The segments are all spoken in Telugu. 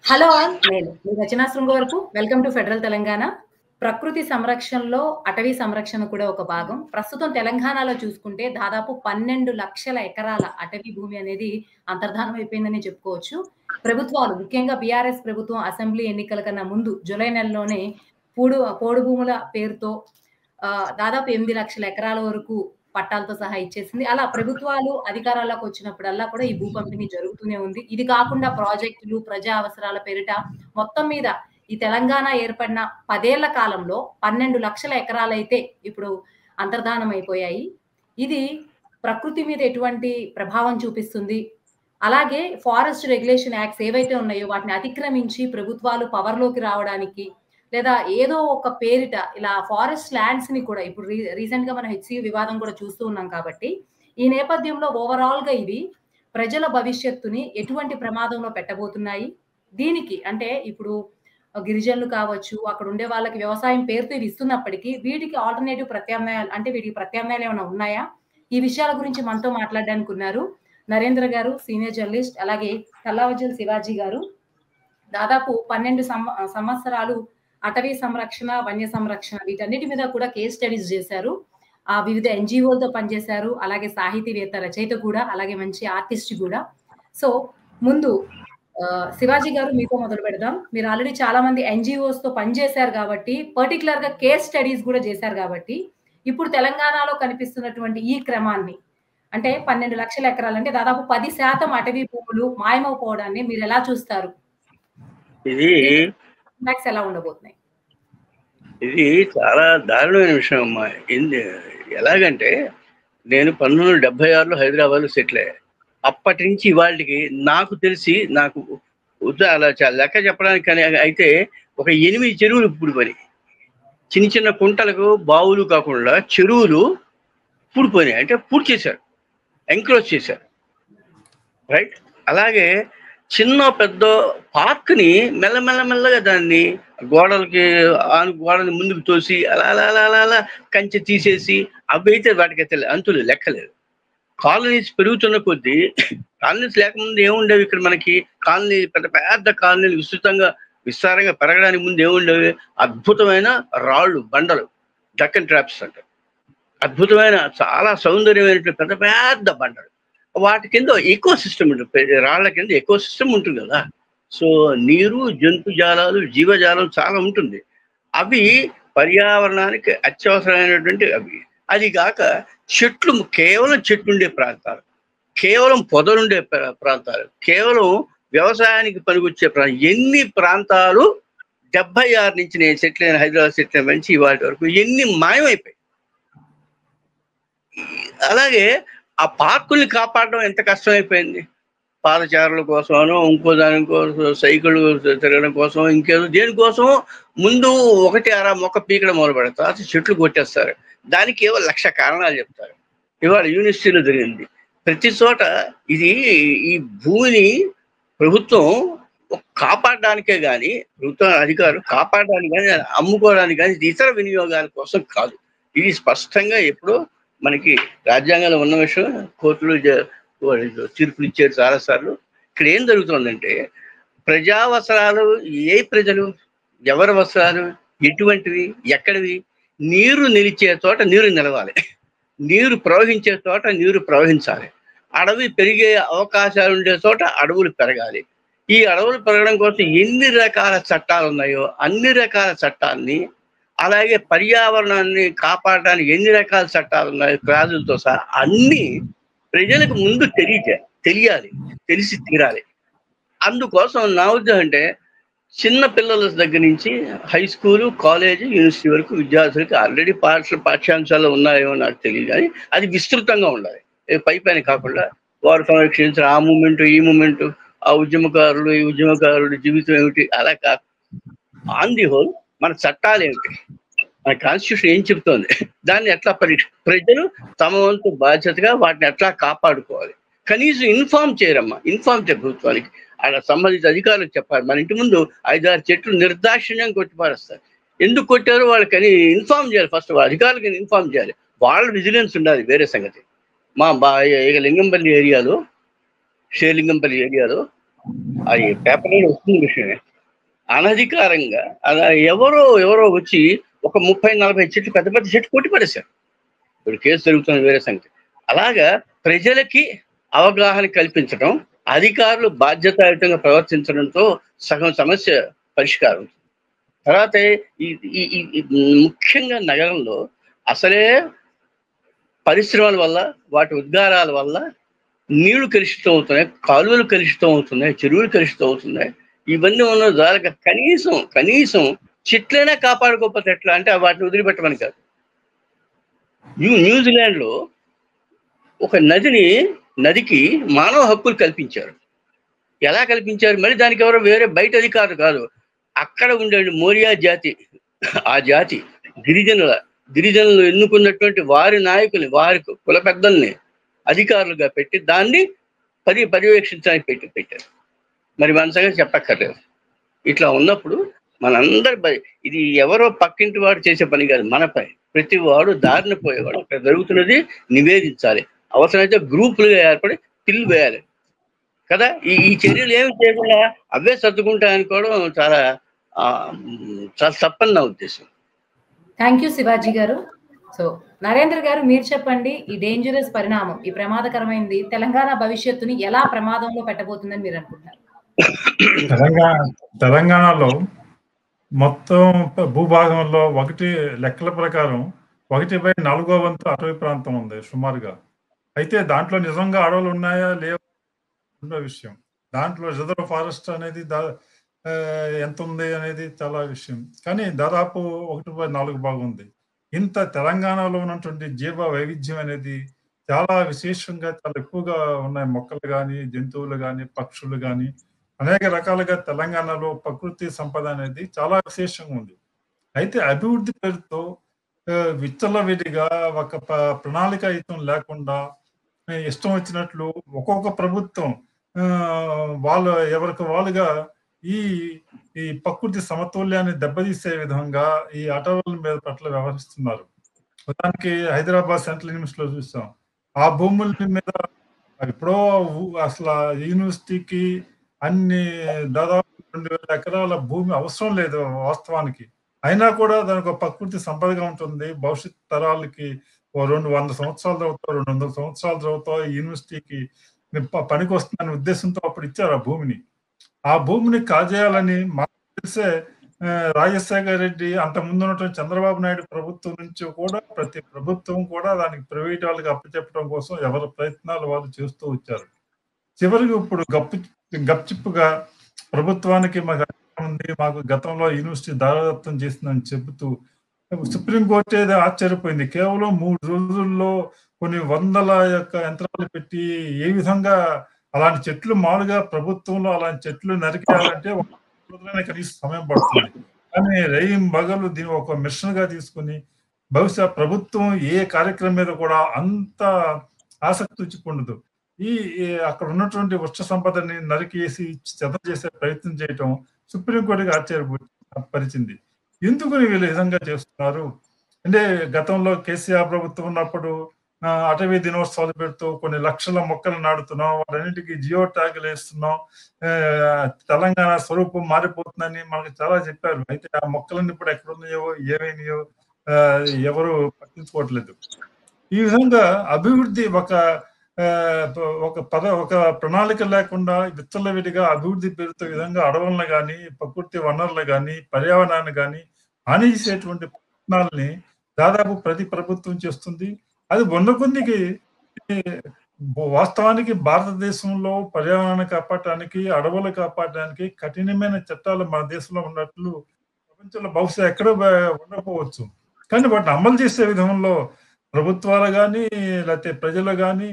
హలో ఆల్, నేను మీ రచనా శృంగ వరకు. Welcome to federal Telangana. ప్రకృతి సంరక్షణలో అటవీ సంరక్షణ కూడా ఒక భాగం. ప్రస్తుతం తెలంగాణలో చూసుకుంటే దాదాపు 12 లక్షల ఎకరాల అటవీ భూమి అనేది అంతర్ధానం అయిపోయిందని చెప్పుకోవచ్చు. ప్రభుత్వాలు ముఖ్యంగా బీఆర్ఎస్ ప్రభుత్వం అసెంబ్లీ ఎన్నికల కన్నా ముందు జులై నెలలోనే పోడు భూముల పేరుతో దాదాపు 8 లక్షల ఎకరాల వరకు పట్టాలతో సహా ఇచ్చేసింది. అలా ప్రభుత్వాలు అధికారాల్లోకి వచ్చినప్పుడల్లా కూడా ఈ భూ పంపిణీ జరుగుతూనే ఉంది. ఇది కాకుండా ప్రాజెక్టులు, ప్రజా అవసరాల పేరిట మొత్తం మీద ఈ తెలంగాణ ఏర్పడిన 10 ఏళ్ల కాలంలో 12 లక్షల ఎకరాలైతే ఇప్పుడు అంతర్ధానం అయిపోయాయి. ఇది ప్రకృతి మీద ఎటువంటి ప్రభావం చూపిస్తుంది? అలాగే ఫారెస్ట్ రెగ్యులేషన్ యాక్ట్స్ ఏవైతే ఉన్నాయో వాటిని అతిక్రమించి ప్రభుత్వాలు పవర్‌లోకి రావడానికి లేదా ఏదో ఒక పేరిట ఇలా ఫారెస్ట్ ల్యాండ్స్‌ని కూడా ఇప్పుడు రీసెంట్‌గా మనం హెచ్‌సీయూ వివాదం కూడా చూస్తూ ఉన్నాం కాబట్టి, ఈ నేపథ్యంలో ఓవరాల్‌గా ఇవి ప్రజల భవిష్యత్తుని ఎటువంటి ప్రమాదంలో పెట్టబోతున్నాయి? దీనికి అంటే ఇప్పుడు గిరిజనులు కావచ్చు, అక్కడ ఉండే వాళ్ళకి వ్యవసాయం పేరుతో ఇవి ఇస్తున్నప్పటికీ వీటికి ఆల్టర్‌నేటివ్ ప్రత్యామ్నాయాలు అంటే వీటికి ప్రత్యామ్నాయాలు ఏమైనా ఉన్నాయా? ఈ విషయాల గురించి మనతో మాట్లాడడానికి ఉన్నారు నరేంద్ర గారు, సీనియర్ జర్నలిస్ట్, అలాగే కల్లావజ్జల శివాజీ గారు. దాదాపు 12 సంవత్సరాలు అటవీ సంరక్షణ, వన్య సంరక్షణ వీటన్నిటి మీద కూడా కేస్ స్టడీస్ చేశారు. వివిధ ఎన్‌జీఓలతో పనిచేశారు. అలాగే సాహితీవేత్త, రచయిత కూడా, అలాగే మంచి ఆర్టిస్ట్ కూడా. సో, ముందు శివాజీ గారు మీతో మొదలు పెడదాం. మీరు ఆల్రెడీ చాలా మంది ఎన్‌జీఓస్‌తో పనిచేశారు కాబట్టి, పర్టిక్యులర్‌గా కేస్ స్టడీస్ కూడా చేశారు కాబట్టి, ఇప్పుడు తెలంగాణలో కనిపిస్తున్నటువంటి ఈ క్రమాన్ని అంటే 12 లక్షల ఎకరాలు అంటే దాదాపు 10% అటవీ భూములు మాయమైపోవడాన్ని మీరెలా చూస్తారు? ఇది ఇంపాక్ట్స్ ఎలా ఉండబోతున్నాయి? ఇది చాలా దారుణమైన విషయం అమ్మా. ఎలాగంటే నేను 1976లో హైదరాబాద్లో సెటిల్ అయ్యా. అప్పటి నుంచి ఇవాళకి నాకు తెలిసి అలా లెక్క చెప్పడానికి కానీ అయితే ఒక 8 చెరువులు పూడిపోయినాయి. చిన్న చిన్న కుంటలకు బావులు కాకుండా చెరువులు పూడిపోయినాయి. అంటే పూర్తి చేశారు, ఎంక్రోచ్ చేశారు, రైట్. అలాగే చిన్న పెద్ద పార్క్ని మెల్లగా దాన్ని గోడని ముందుకు తోసి అలా అలా అలా అలా అలా కంచె తీసేసి అవి అయితే వాటికైతే అంతులు లెక్కలేదు. కాలనీస్ పెరుగుతున్న కొద్దీ, కాలనీస్ లేకముందు ఏముండేవి ఇక్కడ మనకి? పెద్ద పెద్ద కాలనీలు విస్తారంగా పెరగడానికి ముందు ఏముండేవి? అద్భుతమైన రాళ్ళు బండలు, డక్కన్ ట్రాప్స్ అంటారు. అద్భుతమైన చాలా సౌందర్యమైనటువంటి పెద్ద పెద్ద బండలు. వాటి కింద ఎకో సిస్టమ్ ఉంటుంది, రాళ్ల కింద ఎకో సిస్టమ్ ఉంటుంది కదా. సో నీరు, జంతుజాలాలు, జీవజాలం చాలా ఉంటుంది. అవి పర్యావరణానికి అత్యవసరమైనటువంటి అవి. అది కాక చెట్లు, కేవలం చెట్లు ఉండే ప్రాంతాలు, కేవలం పొదలుండే ప్రాంతాలు, కేవలం వ్యవసాయానికి పనికొచ్చే ఎన్ని ప్రాంతాలు 76 నుంచి నేను సెటిల్ అయిన హైదరాబాద్ సెటిల్ అయిన నుంచి ఇవాటి వరకు ఎన్ని మాయమైపోయాయి. అలాగే ఆ పార్కుల్ని కాపాడడం ఎంత కష్టమైపోయింది. పాదచారుల కోసమనో, ఇంకో దానికోసం, సైకిల్ తిరగడం కోసం, ఇంకేదో దేనికోసం ముందు ఒకటి అరా మొక్క పీకడం మొదలు పెడతారు, చెట్లు కొట్టేస్తారు. దానికి ఏవో 1,00,000 కారణాలు చెప్తారు. ఇవాళ యూనివర్సిటీలో జరిగింది. ప్రతి చోట ఈ భూమిని ప్రభుత్వం కాపాడడానికే కానీ, ప్రభుత్వ అధికారులు కాపాడడానికి కానీ, అమ్ముకోవడానికి కానీ, ఇతర వినియోగాల కోసం కాదు. ఇది స్పష్టంగా ఎప్పుడో మనకి రాజ్యాంగంలో ఉన్న విషయం. కోర్టులు తీర్పులు ఇచ్చారు చాలాసార్లు. ఇక్కడ ఏం జరుగుతుందంటే, ప్రజావసరాలు, ఏ ప్రజలు, ఎవరి అవసరాలు, ఎటువంటివి, ఎక్కడివి? నీరు నిలిచే చోట నీరు నిలవాలి, నీరు ప్రవహించే చోట నీరు ప్రవహించాలి, అడవి పెరిగే అవకాశాలు ఉండే చోట అడవులు పెరగాలి. ఈ అడవులు పెరగడం కోసం ఎన్ని రకాల చట్టాలు ఉన్నాయో అన్ని రకాల చట్టాలని, అలాగే పర్యావరణాన్ని కాపాడడానికి ఎన్ని రకాల చట్టాలు ఉన్నాయో క్లాజులతో సహా అన్ని ప్రజలకు ముందు తెలియాలి, తెలిసి తీరాలి. అందుకోసం నా ఉద్దేశం అంటే, చిన్న పిల్లల దగ్గర నుంచి హై స్కూలు, కాలేజీ, యూనివర్సిటీ వరకు విద్యార్థులకి ఆల్రెడీ పాఠ్యాంశాలు ఉన్నాయో నాకు తెలియదు, కానీ అది విస్తృతంగా ఉండాలి. పైన కాకుండా వారు సంరక్షించిన ఆ మూమెంట్, ఈ మూమెంట్, ఆ ఉద్యమకారులు, ఈ ఉద్యమకారుడు జీవితం ఏమిటి, అలా కాదు. ఆన్ ది హోల్ మన చట్టాలు ఏమిటి, మన కాన్స్టిట్యూషన్ ఏం చెప్తోంది, దాన్ని ఎట్లా ప్రజలు తమ వంతు బాధ్యతగా వాటిని ఎట్లా కాపాడుకోవాలి. కనీసం ఇన్ఫార్మ్ చేయరమ్మా, ఇన్ఫార్మ్ చేయ ప్రభుత్వానికి, అలా సంబంధిత అధికారులకు చెప్పాలి. మన ఇంటి ముందు 5-6 చెట్లు నిర్దాక్షిణ్యంగా కొట్టి పారేస్తారు. ఎందుకు కొట్టారో వాళ్ళకని ఇన్ఫార్మ్ చేయాలి. ఫస్ట్ అధికారులకి ఇన్ఫార్మ్ చేయాలి. వాళ్ళ విజిలెన్స్ ఉండాలి, వేరే షేర్లింగంపల్లి ఏరియాలో అది పేపర్లో వస్తున్న విషయమే. అనధికారంగా అలా ఎవరో వచ్చి ఒక 30-40 చెట్లు, పెద్ద పెద్ద చెట్లు కొట్టి పడేశారు. ఇప్పుడు కేసు జరుగుతున్న వేరే సంగతి. అలాగా ప్రజలకి అవగాహన కల్పించడం, అధికారులు బాధ్యతాయుతంగా ప్రవర్తించడంతో సగం సమస్య పరిష్కారం. తర్వాత ఈ ఈ- ఈ- ఈ ముఖ్యంగా నగరంలో అసలే పరిశ్రమల వల్ల, వాటి ఉద్గారాల వల్ల నీళ్లు కలుషితం అవుతున్నాయి, కాలువలు కలుషితం అవుతున్నాయి, చెరువులు కలుషితం అవుతున్నాయి. ఇవన్నీ ఉన్న ద్వారా కనీసం చెట్లైనా కాపాడుకోకపోతే ఎట్లా అంటే వాటిని వదిలిపెట్టమని కాదు. న్యూజిలాండ్ లో ఒక నదికి మానవ హక్కులు కల్పించారు. ఎలా కల్పించారు? మరి దానికి ఎవరో వేరే బయట అధికారులు కాదు, అక్కడ ఉండే మోరియా జాతి, ఆ జాతి గిరిజనులు ఎన్నుకున్నటువంటి వారి నాయకుల్ని, వారి కుల పెద్దల్ని అధికారులుగా పెట్టి దాన్ని పర్యవేక్షించడానికి పెట్టారు. మరి మన సంగతి చెప్పక్కర్లేదు. ఇట్లా ఉన్నప్పుడు మనందరి ఇది ఎవరో పక్కింటి వాడు చేసే పని కాదు, మన పని. ప్రతి వాడు దారిన పోయేవాడు అక్కడ జరుగుతున్నది నివేదించాలి. అవసరమైతే గ్రూపులుగా ఏర్పడి పిల్లు వేయాలి కదా. ఈ చర్యలు ఏమి చేయకుండా అవే సర్దుకుంటాయనుకోవడం చాలా చాలా తప్పని నా ఉద్దేశం. థ్యాంక్ యూ శివాజీ గారు. సో నరేంద్ర గారు, మీరు చెప్పండి, ఈ డేంజరస్ పరిణామం, ఈ ప్రమాదకరమైనది తెలంగాణ భవిష్యత్తుని ఎలా ప్రమాదంలో పెట్టబోతుందని మీరు అనుకుంటున్నారు? తెలంగాణలో మొత్తం భూభాగంలో లెక్కల ప్రకారం 1/4 వంతు అటవీ ప్రాంతం ఉంది సుమారుగా. అయితే దాంట్లో నిజంగా అడవులు ఉన్నాయా లేవో విషయం. దాంట్లో రిజర్వ్ ఫారెస్ట్ అనేది ఎంత ఉంది అనేది చాలా విషయం. కానీ దాదాపు 1/4 భాగం ఉంది. ఇంత తెలంగాణలో ఉన్నటువంటి జీవ వైవిధ్యం అనేది చాలా విశేషంగా, చాలా ఎక్కువగా ఉన్నాయి. మొక్కలు కానీ, జంతువులు కానీ, పక్షులు కానీ, అనేక రకాలుగా తెలంగాణలో ప్రకృతి సంపద అనేది చాలా విశేషంగా ఉంది. అయితే అభివృద్ధి పేరుతో విచ్చలవిడిగా ఒక ప్రణాళికాయుతం లేకుండా ఇష్టం వచ్చినట్లు ఒక్కొక్క ప్రభుత్వం ఎవరికి వాళ్ళుగా ఈ ప్రకృతి సమతుల్యాన్ని దెబ్బతీసే విధంగా ఈ అటవుల మీద పట్ల వ్యవహరిస్తున్నారు. ఉదాహరణకి హైదరాబాద్ సెంట్రల్ యూనివర్సిటీలో చూసాం. ఆ భూముల మీద ఎప్పుడో అసలు యూనివర్సిటీకి దాదాపు 2000 ఎకరాల భూమి అవసరం లేదు వాస్తవానికి. అయినా కూడా దానికి ఒక ప్రకృతి సంపదగా ఉంటుంది. భవిష్యత్ తరాలకి 200 సంవత్సరాలు చదువుతావు, 200 సంవత్సరాలు చదువుతావు, యూనివర్సిటీకి పనికి వస్తుందనే ఉద్దేశంతో అప్పుడు ఇచ్చారు ఆ భూమిని. ఆ భూమిని కాజేయాలని మాకు తెలిసే రాజశేఖర రెడ్డి, అంత ముందు ఉన్నటువంటి చంద్రబాబు నాయుడు ప్రభుత్వం నుంచి కూడా ప్రతి ప్రభుత్వం కూడా దానికి ప్రైవేట్ వాళ్ళకి అప్పచెప్పడం కోసం ఎవరి ప్రయత్నాలు వాళ్ళు చేస్తూ వచ్చారు. చివరికి ఇప్పుడు గప్చిప్పుగా ప్రభుత్వానికి మాకు గతంలో యూనివర్సిటీ దారదత్తం చేసిందని చెబుతూ సుప్రీంకోర్టు ఏదో ఆశ్చర్యపోయింది. కేవలం 3 రోజుల్లో కొన్ని వందల యంత్రాలు పెట్టి ఏ విధంగా అలాంటి చెట్లు మామూలుగా ప్రభుత్వంలో అలాంటి చెట్లు నరికేయాలంటే కనీసం సమయం పడుతుంది. కానీ బగలు దీన్ని ఒక మిషన్ గా తీసుకుని బహుశా ప్రభుత్వం ఏ కార్యక్రమం మీద కూడా అంత ఆసక్తి చూపుండదు. అక్కడ ఉన్నటువంటి వృక్ష సంపదని నరికేసి చెత్త చేసే ప్రయత్నం చేయటం సుప్రీంకోర్టుకి ఆశ్చర్యపరిచింది. ఎందుకు వీళ్ళు విధంగా చేస్తున్నారు అంటే, గతంలో కేసీఆర్ ప్రభుత్వం ఉన్నప్పుడు అటవీ దినోత్సవాలు పెడుతూ కొన్ని లక్షల మొక్కలు నాడుతున్నాం, వాటన్నిటికీ జియో ట్యాగులు వేస్తున్నాం, తెలంగాణ స్వరూపం మారిపోతుందని మనకు చాలా చెప్పారు. అయితే ఆ మొక్కలన్నీ ఇప్పుడు ఎక్కడున్నాయో, ఏమైనాయో ఎవరు పట్టించుకోవట్లేదు. ఈ విధంగా అభివృద్ధి ఒక ప్రణాళిక లేకుండా విచ్చలవిడిగా అభివృద్ధి పేరుతో విధంగా అడవులను కానీ, ప్రకృతి వనరులు కానీ, పర్యావరణాన్ని కానీ హాని చేసేటువంటి ప్రయత్నాలని దాదాపు ప్రతి ప్రభుత్వం చేస్తుంది. అది కొందికి వాస్తవానికి భారతదేశంలో పర్యావరణాన్ని కాపాడటానికి, అడవులు కాపాడటానికి కఠినమైన చట్టాలు మన దేశంలో ఉన్నట్లు ప్రపంచంలో బహుశా ఎక్కడో ఉండకపోవచ్చు. కానీ వాటిని అమలు చేసే విధంలో ప్రభుత్వాలు కానీ, లేకపోతే ప్రజలు కానీ,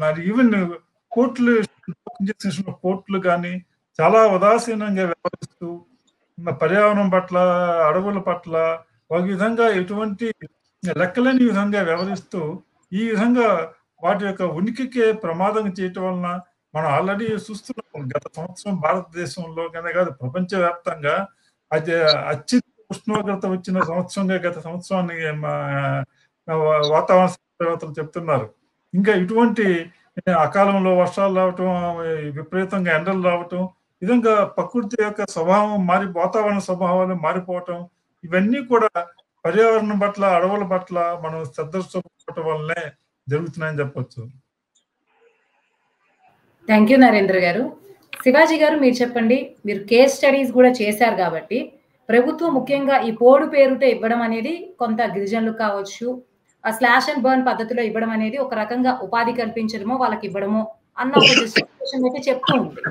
మరి ఈవెన్ కోర్టులు కానీ చాలా ఉదాసీనంగా వ్యవహరిస్తూ పర్యావరణం పట్ల, అడవుల పట్ల ఒక విధంగా ఎటువంటి లెక్కలేని విధంగా వ్యవహరిస్తూ ఈ విధంగా వాటి యొక్క ఉనికికే ప్రమాదం చేయటం వలన మనం ఆల్రెడీ చూస్తున్నాం. గత సంవత్సరం భారతదేశంలో కన్నా కాదు, ప్రపంచవ్యాప్తంగా అది అత్యంత ఉష్ణోగ్రత వచ్చిన సంవత్సరంగా గత సంవత్సరాన్ని వాతావరణ శాస్త్రవేత్తలు చెప్తున్నారు. ఇంకా ఇటువంటి అకాలంలో వర్షాలు రావటం, విపరీతంగా ఎండలు రావటం, ఈ విధంగా ప్రకృతి యొక్క స్వభావం వాతావరణ స్వభావాలు మారిపోవటం, ఇవన్నీ కూడా పర్యావరణం పట్ల, అడవుల పట్ల మనం శ్రద్ధ చూపడం వల్లనే జరుగుతున్నాయని చెప్పొచ్చు. థ్యాంక్ యూ నరేంద్ర గారు. శివాజీ గారు మీరు చెప్పండి. మీరు కేస్ స్టడీస్ కూడా చేశారు కాబట్టి ప్రభుత్వం ముఖ్యంగా ఈ పోడు పేరుతో ఇవ్వడం అనేది కొంత గిరిజనులు కావచ్చు, ఆ స్లాష్ అండ్ బర్న్ పద్ధతిలో ఇవ్వడం అనేది ఒక రకంగా ఉపాధి కల్పించడమో వాళ్ళకి ఇవ్వడమో అన్న ఒక జస్టిఫికేషన్ అయితే చెప్తూ ఉంది.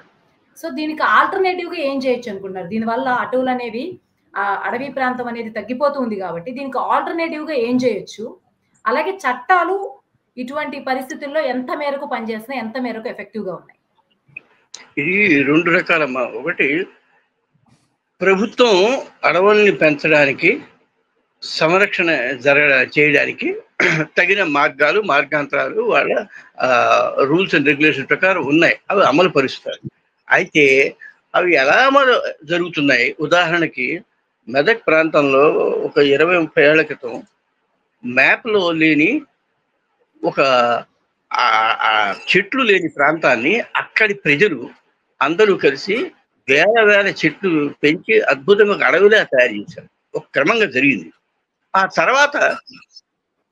సో దీనికి ఆల్టర్నేటివ్ గా ఏం చేయొచ్చు అనుకుంటున్నారు? దీనివల్ల అటవులు అనేవి, అడవి ప్రాంతం అనేది తగ్గిపోతుంది కాబట్టి దీనికి ఆల్టర్నేటివ్ గా ఏం చేయొచ్చు? అలాగే చట్టాలు ఇటువంటి పరిస్థితుల్లో ఎంత మేరకు పనిచేస్తున్నాయి, ఎంత మేరకు ఎఫెక్టివ్ గా ఉన్నాయి? ఇది రెండు రకాలమ్మా. ఒకటి, ప్రభుత్వం అడవుల్ని పెంచడానికి, సంరక్షణ చేయడానికి తగిన మార్గాంతరాలు వాళ్ళ రూల్స్ అండ్ రెగ్యులేషన్ ప్రకారం ఉన్నాయి. అవి అమలు పరుస్తారు. అయితే అవి ఎలా అమలు జరుగుతున్నాయి? ఉదాహరణకి మెదక్ ప్రాంతంలో ఒక 20-30 ఏళ్ల క్రితం మ్యాప్లో లేని ఒక చెట్లు లేని ప్రాంతాన్ని అక్కడి ప్రజలు అందరూ కలిసి వేల చెట్లు పెంచి అద్భుతంగా అడవిలా తయారు చేశారు. ఒక క్రమంగా జరిగింది. ఆ తర్వాత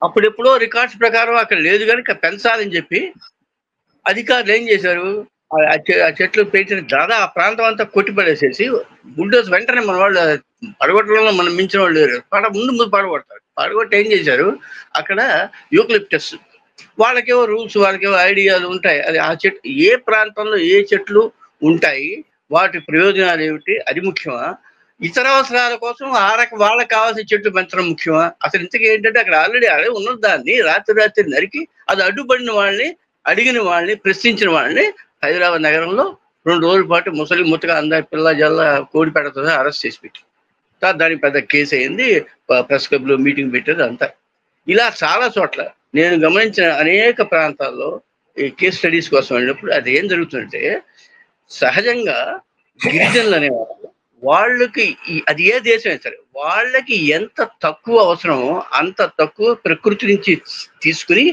అప్పుడెప్పుడో రికార్డ్స్ ప్రకారం అక్కడ లేదు కనుక పెంచాలని చెప్పి అధికారులు ఏం చేశారు, ఆ చెట్లు పెంచిన దాదా ఆ ప్రాంతం అంతా కొట్టిపడేసేసి బుల్డోస్ వెంటనే మన వాళ్ళు పడగొట్టడంలో మనం మించిన వాళ్ళు లేరు. ముందు పడగొడతారు. పడగొట్టి ఏం చేశారు, అక్కడ యూకలిప్టస్, వాళ్ళకేవో రూల్స్, వాళ్ళకేవో ఐడియాలు ఉంటాయి. అది ఆ చెట్టు ఏ ప్రాంతంలో ఏ చెట్లు ఉంటాయి, వాటి ప్రయోజనాలు ఏమిటి, అది ముఖ్యమా? ఇతర అవసరాల కోసం వాళ్ళకి కావాల్సిన చెట్లు పెంచడం ముఖ్యమా? అసలు ఇంతకీ ఏంటంటే అక్కడ ఆల్రెడీ అడవి ఉన్న దాన్ని రాత్రి నరికి అది అడ్డుపడిన వాళ్ళని, అడిగిన వాళ్ళని, ప్రశ్నించిన వాళ్ళని హైదరాబాద్ నగరంలో 2 రోజుల పాటు ముసలి ముత్తగా అందరి పిల్ల జల్ల కోడి పెడతా అరెస్ట్ చేసి పెట్టి దానికి పెద్ద కేసు అయింది. ప్రెస్ క్లబ్లో మీటింగ్ పెట్టారు. అంతా ఇలా చాలా చోట్ల నేను గమనించిన అనేక ప్రాంతాల్లో ఈ కేస్ స్టడీస్ కోసం వెళ్ళినప్పుడు అది ఏం జరుగుతుందంటే, సహజంగా గిరిజనులు అనేవాళ్ళు వాళ్ళకి అది ఏ దేశమైనా సరే వాళ్ళకి ఎంత తక్కువ అవసరమో అంత తక్కువ ప్రకృతి నుంచి తీసుకుని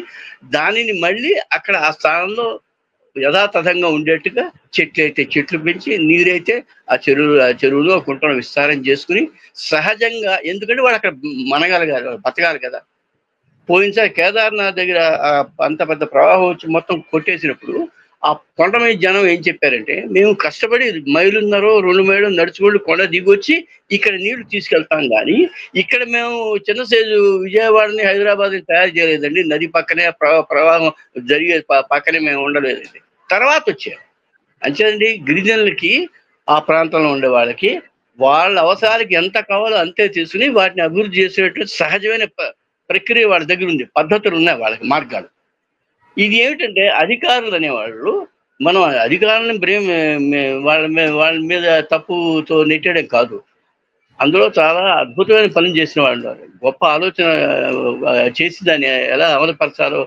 దానిని మళ్ళీ అక్కడ ఆ స్థానంలో యథాతథంగా ఉండేట్టుగా చెట్లు పెంచి, నీరైతే ఆ చెరువులో కుంటను విస్తారం చేసుకుని సహజంగా, ఎందుకంటే వాళ్ళు అక్కడ మనగలగాలి, బతకాలి కదా. పోయినసారి కేదార్నాథ్ దగ్గర అంత పెద్ద ప్రవాహం వచ్చి మొత్తం కొట్టేసినప్పుడు ఆ కొండ మీద జనం ఏం చెప్పారంటే, మేము కష్టపడి 1.5 మైళ్ళు 2 మైళ్ళు నడుచుకుంటూ కొండ దిగొచ్చి ఇక్కడ నీళ్లు తీసుకెళ్తాం, కానీ ఇక్కడ మేము చిన్న సైజు విజయవాడని హైదరాబాద్ని తయారు చేయలేదండి. నది పక్కనే ప్రవాహం జరిగే పక్కనే మేము ఉండలేదండి. తర్వాత వచ్చారు అంతేనండి. గిరిజనులకి, ఆ ప్రాంతంలో ఉండే వాళ్ళకి వాళ్ళ అవసరాలకి ఎంత కావాలో అంతే తీసుకుని వాటిని అభివృద్ధి చేసేటట్టు సహజమైన ప్రక్రియ వాళ్ళ దగ్గర ఉంది, పద్ధతులు ఉన్నాయి, వాళ్ళకి మార్గాలు. ఇది ఏమిటంటే అధికారులు అనేవాళ్ళు, మనం అధికారులను వాళ్ళ మీద తప్పుతో నెట్టడం కాదు, అందులో చాలా అద్భుతమైన పనులు చేసిన వాళ్ళు, గొప్ప ఆలోచన చేసి దాన్ని ఎలా అమలుపరచాలో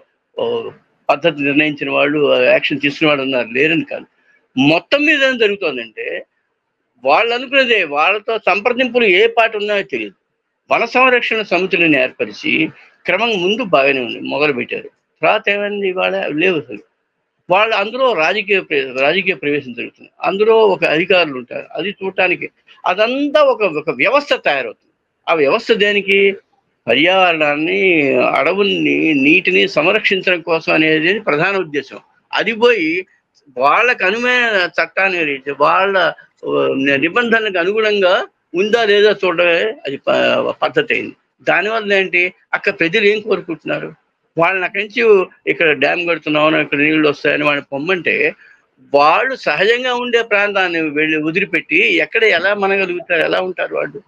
పద్ధతి నిర్ణయించిన వాళ్ళు, యాక్షన్ తీసుకున్న వాళ్ళు ఉన్నారు, లేరని కాదు. మొత్తం మీద ఏం జరుగుతుందంటే, వాళ్ళు అనుకునేదే, వాళ్ళతో సంప్రదింపులు ఏ పాటు ఉన్నాయో తెలియదు. వన సంరక్షణ సమితులను ఏర్పరిచి క్రమం ముందు బాగానే ఉంది, మొదలు పెట్టారు. తర్వాత ఏమైంది, ఇవాళ లేవు అసలు. వాళ్ళు అందులో రాజకీయ ప్రవేశం జరుగుతుంది. అందులో ఒక అధికారులు ఉంటారు, అది చూడటానికి అదంతా ఒక వ్యవస్థ తయారవుతుంది. ఆ వ్యవస్థ దేనికి? పర్యావరణాన్ని, అడవుల్ని, నీటిని సంరక్షించడం కోసం అనేది ప్రధాన ఉద్దేశం. అది పోయి వాళ్ళకు అనుమైన చట్టాన్ని, వాళ్ళ నిబంధనలకు అనుగుణంగా ఉందా లేదా చూడడమే అది పద్ధతి అయింది. దానివల్ల ఏంటి, అక్కడ ప్రజలు ఏం కోరుకుంటున్నారు? వాళ్ళని అక్కడి నుంచి ఇక్కడ డ్యామ్ కడుతున్నామో ఇక్కడ నీళ్ళు వస్తాయని వాళ్ళని పొమ్మంటే, వాళ్ళు సహజంగా ఉండే ప్రాంతాన్ని వెళ్ళి వదిలిపెట్టి ఎక్కడ ఎలా మనగలుగుతారు, ఎలా ఉంటారు వాళ్ళు?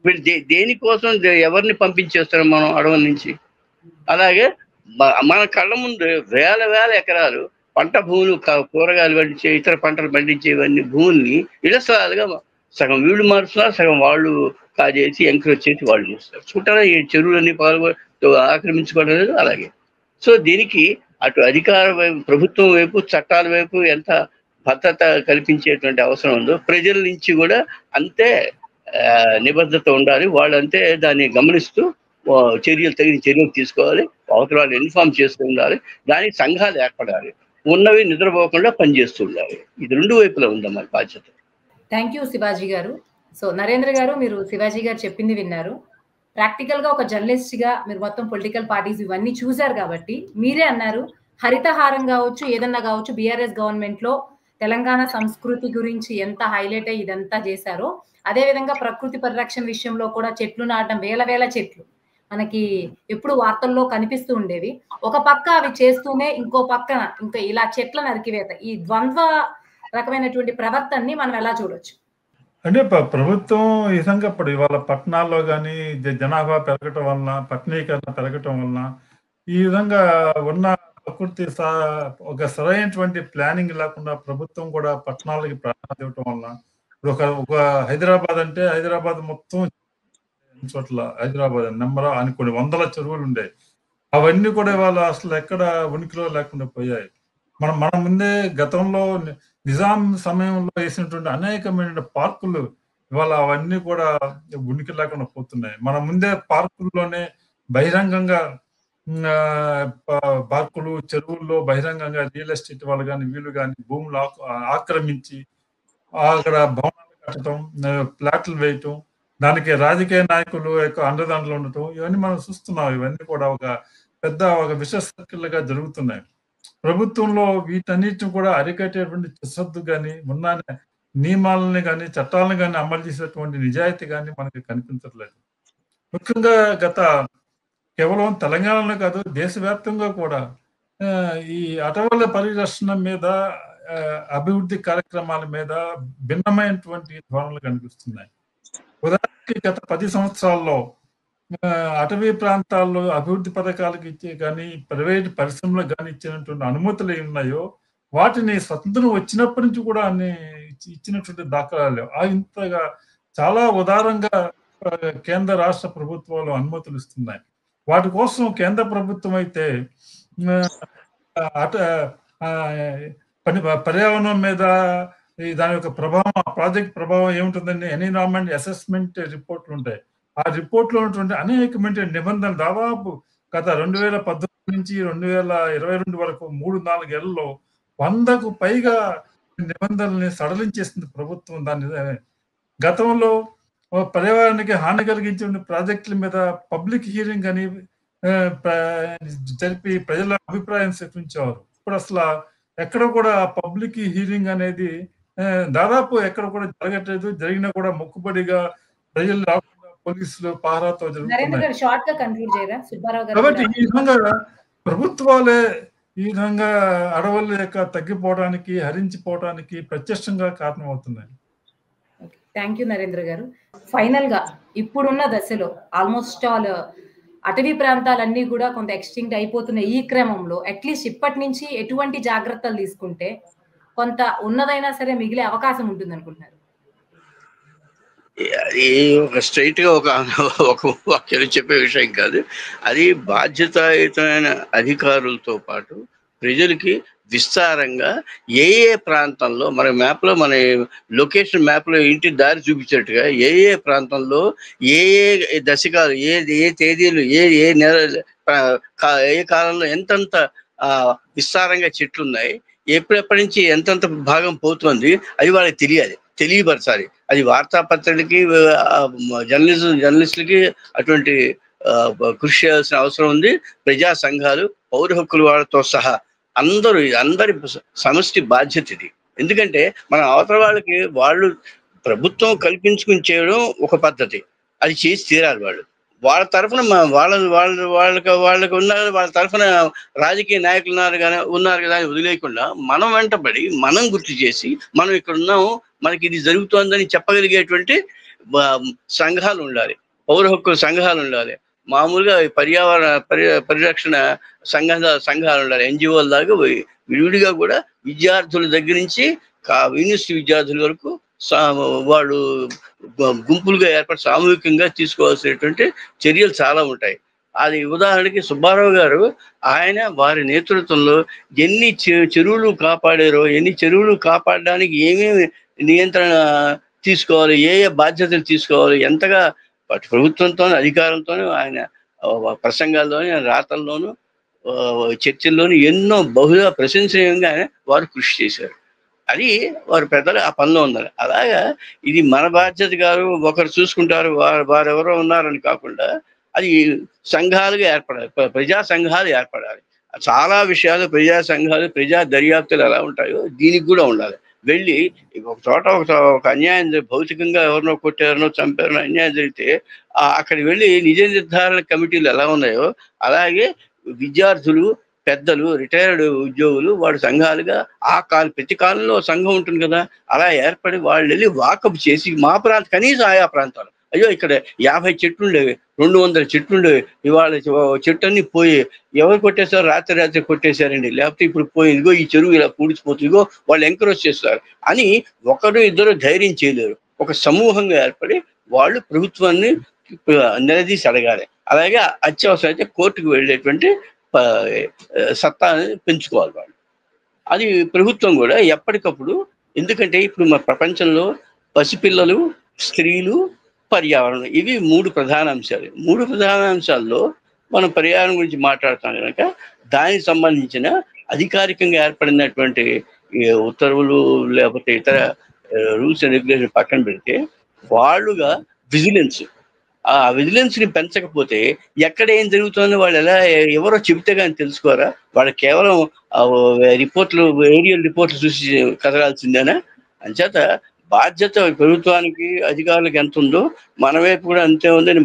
వీళ్ళు దేనికోసం ఎవరిని పంపించేస్తారు మనం అడవుల నుంచి? అలాగే మన కళ్ళ ముందు వేల ఎకరాలు పంట భూములు, కూరగాయలు పండించే, ఇతర పంటలు పండించే ఇవన్నీ భూముల్ని ఇళ్ల స్థలాలుగా సగం వీళ్ళు మారుస్తున్నారు, సగం వాళ్ళు కాజేసి ఎంకరేజ్ చేసి వాళ్ళు చేస్తారు. చూడాలి ఈ చెరువులన్నీ ఆక్రమించుకోవడం లేదు. అలాగే సో దీనికి అటు అధికార వైపు, ప్రభుత్వం వైపు, చట్టాల వైపు ఎంత భద్రత కల్పించేటువంటి అవసరం ఉందో, ప్రజల నుంచి కూడా అంతే నిబద్ధత ఉండాలి. వాళ్ళంతే దాన్ని గమనిస్తూ తగిన చర్యలు తీసుకోవాలి, అవతల వాళ్ళు ఇన్ఫార్మ్ చేస్తూ ఉండాలి. దానికి సంఘాలు ఏర్పడాలి. ఉన్నవి నిద్రపోకుండా పనిచేస్తూ ఉండాలి. ఇది 2 వైపులా ఉందన్నమాట బాధ్యత. థ్యాంక్ యూ శివాజీ గారు. సో నరేంద్ర గారు, మీరు శివాజీ గారు చెప్పింది విన్నారు. ప్రాక్టికల్‌గా ఒక జర్నలిస్ట్‌గా మీరు మొత్తం పొలిటికల్ పార్టీస్ ఇవన్నీ చూసారు కాబట్టి మీరే అన్నారు, హరితహారం గావచ్చు, ఏదన్నా గావచ్చు బీఆర్ఎస్ గవర్నమెంట్‌లో తెలంగాణ సంస్కృతి గురించి ఎంత హైలైట్ అయ్యి ఇదంతా చేశారో, అదే విధంగా ప్రకృతి పరిరక్షణ విషయంలో కూడా చెట్లు నాటడం వేల చెట్లు మనకి ఎప్పుడు వార్తల్లో కనిపిస్తూ ఉండేవి. ఒక పక్క అవి చేస్తూనే ఇంకో పక్కన ఇంకా ఇలా చెట్ల నరికివేత, ఈ ద్వంద్వ రకమైనటువంటి ప్రవర్తనని మనం ఎలా చూడొచ్చు? అంటే ప్రభుత్వం ఈ విధంగా ఇప్పుడు ఇవాళ పట్టణాల్లో కానీ జనాభా పెరగటం వలన, పట్టణీకరణ పెరగటం వలన ఈ విధంగా ఉన్న ప్రకృతి ఒక సరైనటువంటి ప్లానింగ్ లేకుండా ప్రభుత్వం కూడా పట్టణాలకి ప్రాధాన్యత ఇవ్వటం వలన ఇప్పుడు ఒక హైదరాబాద్ అంటే హైదరాబాద్ మొత్తం చోట్ల హైదరాబాద్ నెంబర్ అని కొన్ని వందల చెరువులు ఉండేవి. అవన్నీ కూడా ఇవాళ అసలు ఎక్కడ ఉనికిలో లేకుండా పోయాయి. మన ముందే గతంలో నిజాం సమయంలో వేసినటువంటి అనేకమైన పార్కులు ఇవాళ అవన్నీ కూడా ఉనికి లేకుండా పోతున్నాయి. మన ముందే పార్కుల్లోనే బహిరంగంగా పార్కులు, చెరువుల్లో బహిరంగంగా రియల్ ఎస్టేట్ వాళ్ళు కానీ వీళ్ళు కానీ భూములు ఆక్రమించి అక్కడ భవనాలు కట్టడం, ఫ్లాట్లు వేయటం, దానికి రాజకీయ నాయకులు ఎక్కువ అండదండలు ఉండటం, ఇవన్నీ మనం చూస్తున్నాం. ఇవన్నీ కూడా ఒక విష సర్కిల్గా జరుగుతున్నాయి. ప్రభుత్వంలో వీటన్నిటిని కూడా అరికట్టేటువంటి చిత్తశుద్ధి కానీ, ఉన్న నియమాలని కానీ, చట్టాలను కానీ అమలు చేసేటువంటి నిజాయితీ కానీ మనకి కనిపించట్లేదు. ముఖ్యంగా కేవలం తెలంగాణలో కాదు, దేశవ్యాప్తంగా కూడా ఈ అటవీల పరిరక్షణ మీద, అభివృద్ధి కార్యక్రమాల మీద భిన్నమైనటువంటి ధోరణులు కనిపిస్తున్నాయి. ఉదాహరణకి గత 10 సంవత్సరాల్లో అటవీ ప్రాంతాల్లో అభివృద్ధి పథకాలకు ఇచ్చే కానీ, ప్రైవేట్ పరిశ్రమలకు కానీ ఇచ్చినటువంటి అనుమతులు ఏమి ఉన్నాయో వాటిని స్వతంత్రం వచ్చినప్పటి నుంచి కూడా ఇచ్చినటువంటి దాఖలాలు ఇంతగా చాలా ఉదారంగా కేంద్ర రాష్ట్ర ప్రభుత్వాలు అనుమతులు ఇస్తున్నాయి. వాటి కోసం కేంద్ర ప్రభుత్వం అయితే పర్యావరణం మీద దాని యొక్క ప్రభావం, ప్రాజెక్ట్ ప్రభావం ఏముంటుందని ఎన్విరాన్మెంట్ అసెస్మెంట్ రిపోర్ట్లు ఉంటాయి. ఆ రిపోర్ట్లో ఉన్నటువంటి అనేకమైన నిబంధనలు దాదాపు గత 2018 నుంచి 2022 వరకు 3-4 ఏళ్లలో 100కు పైగా నిబంధనల్ని సడలించేసింది ప్రభుత్వం. దాన్ని గతంలో పర్యావరణానికి హాని కలిగించే ప్రాజెక్టుల మీద పబ్లిక్ హీరింగ్ అని జరిపి ప్రజల అభిప్రాయం సేకరించేవారు. ఇప్పుడు అసలు ఎక్కడ కూడా పబ్లిక్ హీరింగ్ అనేది దాదాపు ఎక్కడ కూడా జరగట్లేదు. జరిగినా కూడా మొక్కుబడిగా ప్రజలు రాకుండా పోలీసులు పహారాతో జరుగుతున్నాయి. కాబట్టి ఈ విధంగా ప్రభుత్వాలే ఈ విధంగా అడవుల యొక్క తగ్గిపోవడానికి, హరించిపోవడానికి ప్రత్యక్షంగా కారణమవుతున్నాయి. థ్యాంక్ యూ నరేంద్ర గారు. ఫైనల్ గా ఇప్పుడున్న దశలో ఆల్మోస్ట్ ఆల్ అటవీ ప్రాంతాలన్నీ కూడా కొంత ఎక్స్టింక్ట్ అయిపోతున్న ఈ క్రమంలో అట్లీస్ట్ ఇప్పటి నుంచి ఎటువంటి జాగ్రత్తలు తీసుకుంటే కొంత ఉన్నదైనా సరే మిగిలే అవకాశం ఉంటుంది అనుకుంటున్నారు? అది ఒక స్ట్రైట్ గా ఒక వాక్యం చెప్పే విషయం కాదు. అది బాధ్యతాయుతమైన అధికారులతో పాటు ప్రజలకి విస్తారంగా ఏ ప్రాంతంలో మన మ్యాప్లో, మన లొకేషన్ మ్యాప్లో ఇంటి దారి చూపించేట్టుగా ఏ ప్రాంతంలో ఏ దశకాలు, ఏ తేదీలు, ఏ నెల, ఏ కాలంలో ఎంతంత విస్తారంగా చెట్లు ఉన్నాయి, ఎప్పటి నుంచి ఎంతంత భాగం పోతుంది, అది వాళ్ళకి తెలియపరచాలి. అది వార్తాపత్రికలకి, జర్నలిస్టులకి అటువంటి కృషి చేయాల్సిన అవసరం ఉంది. ప్రజా సంఘాలు, పౌర హక్కుల వాళ్ళతో సహా అందరి సమష్టి బాధ్యత ఇది. ఎందుకంటే మన అవతల వాళ్ళు ప్రభుత్వం కల్పించుకుని చేయడం ఒక పద్ధతి, అది చేసి తీరాలి. వాళ్ళ తరఫున వాళ్ళకి ఉన్నారు, వాళ్ళ తరఫున రాజకీయ నాయకులు ఉన్నారు కదా అని వదిలేయకుండా మనం వెంటబడి, మనం గుర్తు చేసి, మనం ఇక్కడ ఉన్నాము, మనకి ఇది జరుగుతోందని చెప్పగలిగేటువంటి సంఘాలు ఉండాలి, పౌర హక్కుల సంఘాలు ఉండాలి, మామూలుగా పర్యావరణ పరిరక్షణ సంఘాలు ఉండాలి, ఎన్జిఓల దాకా విడివిడిగా కూడా విద్యార్థుల దగ్గర నుంచి యూనివర్సిటీ విద్యార్థుల వరకు వాళ్ళు గుంపులుగా ఏర్పడి సామూహికంగా తీసుకోవాల్సినటువంటి చర్యలు చాలా ఉంటాయి. అది ఉదాహరణకి సుబ్బారావు గారు, ఆయన వారి నేతృత్వంలో ఎన్ని చెరువులు కాపాడారో, ఎన్ని చెరువులు కాపాడడానికి ఏమేమి నియంత్రణ తీసుకోవాలి, ఏ బాధ్యతలు తీసుకోవాలి, ఎంతగా ప్రభుత్వంతోనూ అధికారంతోనూ ఆయన ప్రసంగాల్లోనూ రాతల్లోనూ చర్చల్లోని ఎన్నో బహుళ ప్రశంసనీయంగా వారు కృషి చేశారు. అది వారి పెద్దలు ఆ పనిలో ఉన్నారు. అలాగా ఇది మన బాధ్యత గారు ఒకరు చూసుకుంటారు వారెవరో ఉన్నారని కాకుండా అది సంఘాలుగా ఏర్పడాలి, ప్రజా సంఘాలు ఏర్పడాలి. చాలా విషయాలు ప్రజా సంఘాలు ప్రజా దర్యాప్తులు ఎలా ఉంటాయో దీనికి కూడా ఉండాలి. వెళ్ళి ఒక చోట ఒక అన్యాయం భౌతికంగా ఎవరినో కొట్టారనో చంపారనో అన్యాయం జరిగితే అక్కడికి వెళ్ళి నిజ నిర్ధారణ కమిటీలు ఎలా ఉన్నాయో అలాగే విద్యార్థులు, పెద్దలు, రిటైర్డ్ ఉద్యోగులు వాడు సంఘాలుగా ప్రతి కాలంలో సంఘం ఉంటుంది కదా, అలా ఏర్పడి వాళ్ళు వెళ్ళి వాకప్ చేసి మా కనీసం ఆయా ప్రాంతాలు అయ్యో ఇక్కడ 50 చెట్లు ఉండేవి, 200 చెట్లు ఉండేవి, ఇవాళ చెట్టు అన్ని పోయి ఎవరు కొట్టేశారు, రాత్రి కొట్టేశారండి, లేకపోతే ఇప్పుడు పోయి ఇదిగో ఈ చెరువు ఇలా పూడ్చిపోతుంది, ఇదిగో వాళ్ళు ఎంకరేజ్ చేస్తారు అని ఒకరు ఇద్దరు ధైర్యం చేయలేరు. ఒక సమూహంగా ఏర్పడి వాళ్ళు ప్రభుత్వాన్ని నిలదీసి అడగాలి. అలాగే అత్యవసరం అయితే కోర్టుకు వెళ్ళేటువంటి సత్తాన్ని పెంచుకోవాలి వాళ్ళు. అది ప్రభుత్వం కూడా ఎప్పటికప్పుడు, ఎందుకంటే ఇప్పుడు మన ప్రపంచంలో పసిపిల్లలు, స్త్రీలు, పర్యావరణం ఇవి 3 ప్రధాన అంశాలు. 3 ప్రధాన అంశాల్లో మనం పర్యావరణం గురించి మాట్లాడుతాం కనుక దానికి సంబంధించిన అధికారికంగా ఏర్పడినటువంటి ఉత్తర్వులు లేకపోతే ఇతర రూల్స్ అండ్ రెగ్యులేషన్ పక్కన పెడితే వాళ్ళుగా విజిలెన్స్, ఆ విజిలెన్స్ ని పెంచకపోతే ఎక్కడ ఏం జరుగుతుందో వాళ్ళు ఎవరో చెబితే కానీ తెలుసుకోరా? వాళ్ళు కేవలం రిపోర్ట్లు, ఏరియల్ రిపోర్ట్లు చూసి కదలాల్సిందేనా? అంచేత బాధ్యత ప్రభుత్వానికి, అధికారులకు ఎంత ఉందో మన వైపు కూడా అంతే ఉందని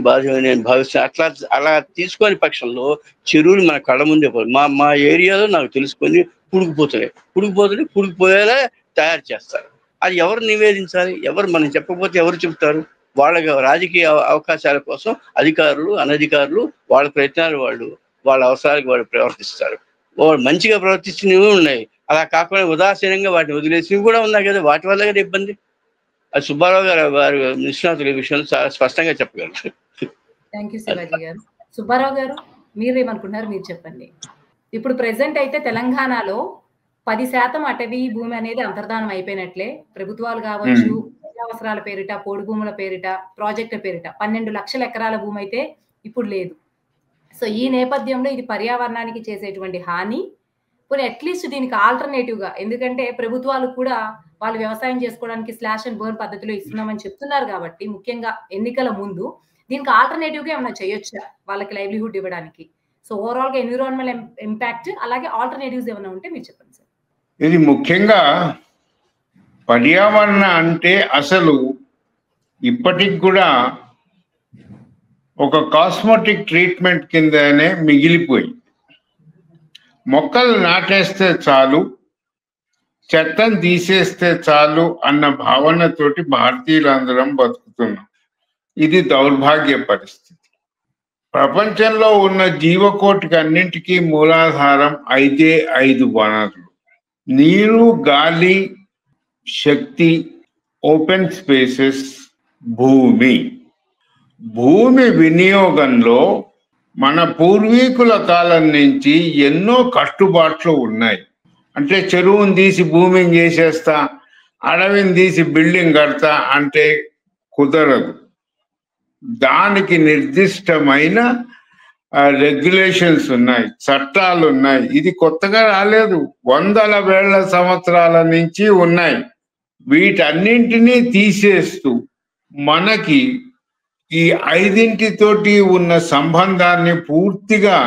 నేను భావిస్తాను. అలా తీసుకొని పక్షంలో చెరువులు మన కళ్ళ ముందే పోయి మా ఏరియాలో నాకు తెలుసుకొని పుడిగిపోయేలా తయారు చేస్తారు. అది ఎవరు నివేదించాలి? ఎవరు మనం చెప్పకపోతే ఎవరు చెప్తారు? వాళ్ళ రాజకీయ అవకాశాల కోసం అధికారులు, అనధికారులు వాళ్ళ ప్రయత్నాలు వాళ్ళ అవసరాలకు వాళ్ళు ప్రవర్తిస్తారు. వాళ్ళు మంచిగా ప్రవర్తించినవి ఉన్నాయి, అలా కాకుండా ఉదాసీనంగా వాటిని వదిలేసినవి కూడా ఉన్నాయి కదా, వాటి వల్ల కదా ఇబ్బంది. అది సుబ్బారావు గారు వారు నిష్ణాతుల విషయంలో చాలా స్పష్టంగా చెప్పగలరు. థ్యాంక్ యూ శివాజీ గారు. సుబ్బారావు గారు మీరేమనుకుంటున్నారు, మీరు చెప్పండి. ఇప్పుడు ప్రెసెంట్ అయితే తెలంగాణలో 10% అటవీ భూమి అనేది అంతర్ధానం అయిపోయినట్లే. ప్రభుత్వాలు కావచ్చు, అవసరాల పేరిట, పోడు భూముల పేరిట, ప్రాజెక్టుల పేరిట 12 లక్షల ఎకరాల భూమి అయితే ఇప్పుడు లేదు. సో ఈ నేపథ్యంలో ఇది పర్యావరణానికి చేసేటువంటి హాని. కొన్ని అట్లీస్ట్ దీనికి ఆల్టర్నేటివ్ గా, ఎందుకంటే ప్రభుత్వాలు కూడా వాళ్ళు వ్యవసాయం చేసుకోవడానికి స్లాష్ అండ్ బర్న్ పద్ధతిలో ఇస్తున్నామని చెప్తున్నారు కాబట్టి, ముఖ్యంగా ఎన్నికల ముందు దీనికి ఆల్టర్నేటివ్ గా ఏమైనా చేయొచ్చా వాళ్ళకి లైవ్లీహుడ్ ఇవ్వడానికి? సో ఓవరాల్ గా ఎన్విరాన్మెంటల్ ఇంపాక్ట్ అలాగే ఆల్టర్నేటివ్స్ ఏమైనా ఉంటే మీరు చెప్పండి సార్. ఇది ముఖ్యంగా పర్యావరణ అంటే అసలు ఇప్పటికి కూడా ఒక కాస్మెటిక్ ట్రీట్మెంట్ కిందనే మిగిలిపోయి, మొక్కలు నాటేస్తే చాలు, చెత్తను తీసేస్తే చాలు అన్న భావనతోటి భారతీయులందరం బతుకుతున్నాం. ఇది దౌర్భాగ్య పరిస్థితి. ప్రపంచంలో ఉన్న జీవకోటికి అన్నింటికీ మూలాధారం 5 వనరులు: నీరు, గాలి, శక్తి, ఓపెన్ స్పేసెస్, భూమి. భూమి వినియోగంలో మన పూర్వీకుల కాలం నుంచి ఎన్నో కట్టుబాట్లు ఉన్నాయి. అంటే చెరువుని తీసి భూమిని చేసేస్తా, అడవిని తీసి బిల్డింగ్ కడతా అంటే కుదరదు. దానికి నిర్దిష్టమైన రెగ్యులేషన్స్ ఉన్నాయి, చట్టాలు ఉన్నాయి. ఇది కొత్తగా రాలేదు, వందల వేల సంవత్సరాల నుంచి ఉన్నాయి. వీటన్నింటినీ తీసేస్తూ మనకి ఈ 5 ఉన్న సంబంధాన్ని పూర్తిగా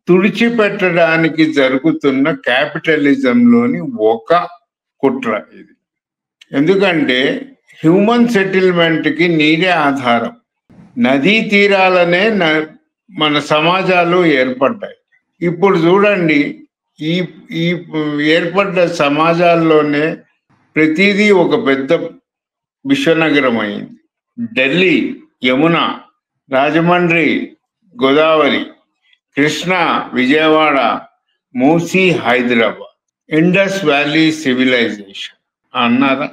తుడిచిపెట్టడానికి జరుగుతున్న క్యాపిటలిజంలోని ఒక కుట్ర ఇది. ఎందుకంటే హ్యూమన్ సెటిల్మెంట్కి నీరే ఆధారం. నదీ తీరాలనే మన సమాజాలు ఏర్పడ్డాయి. ఇప్పుడు చూడండి, ఈ ఏర్పడ్డ సమాజాల్లోనే ప్రతిదీ ఒక పెద్ద విశ్వనగరం అయింది. Delhi, Yamuna, Rajahmundry, Godavari, Krishna, Vijayawada, Musi, Hyderabad, Indus valley civilization అన్నారా?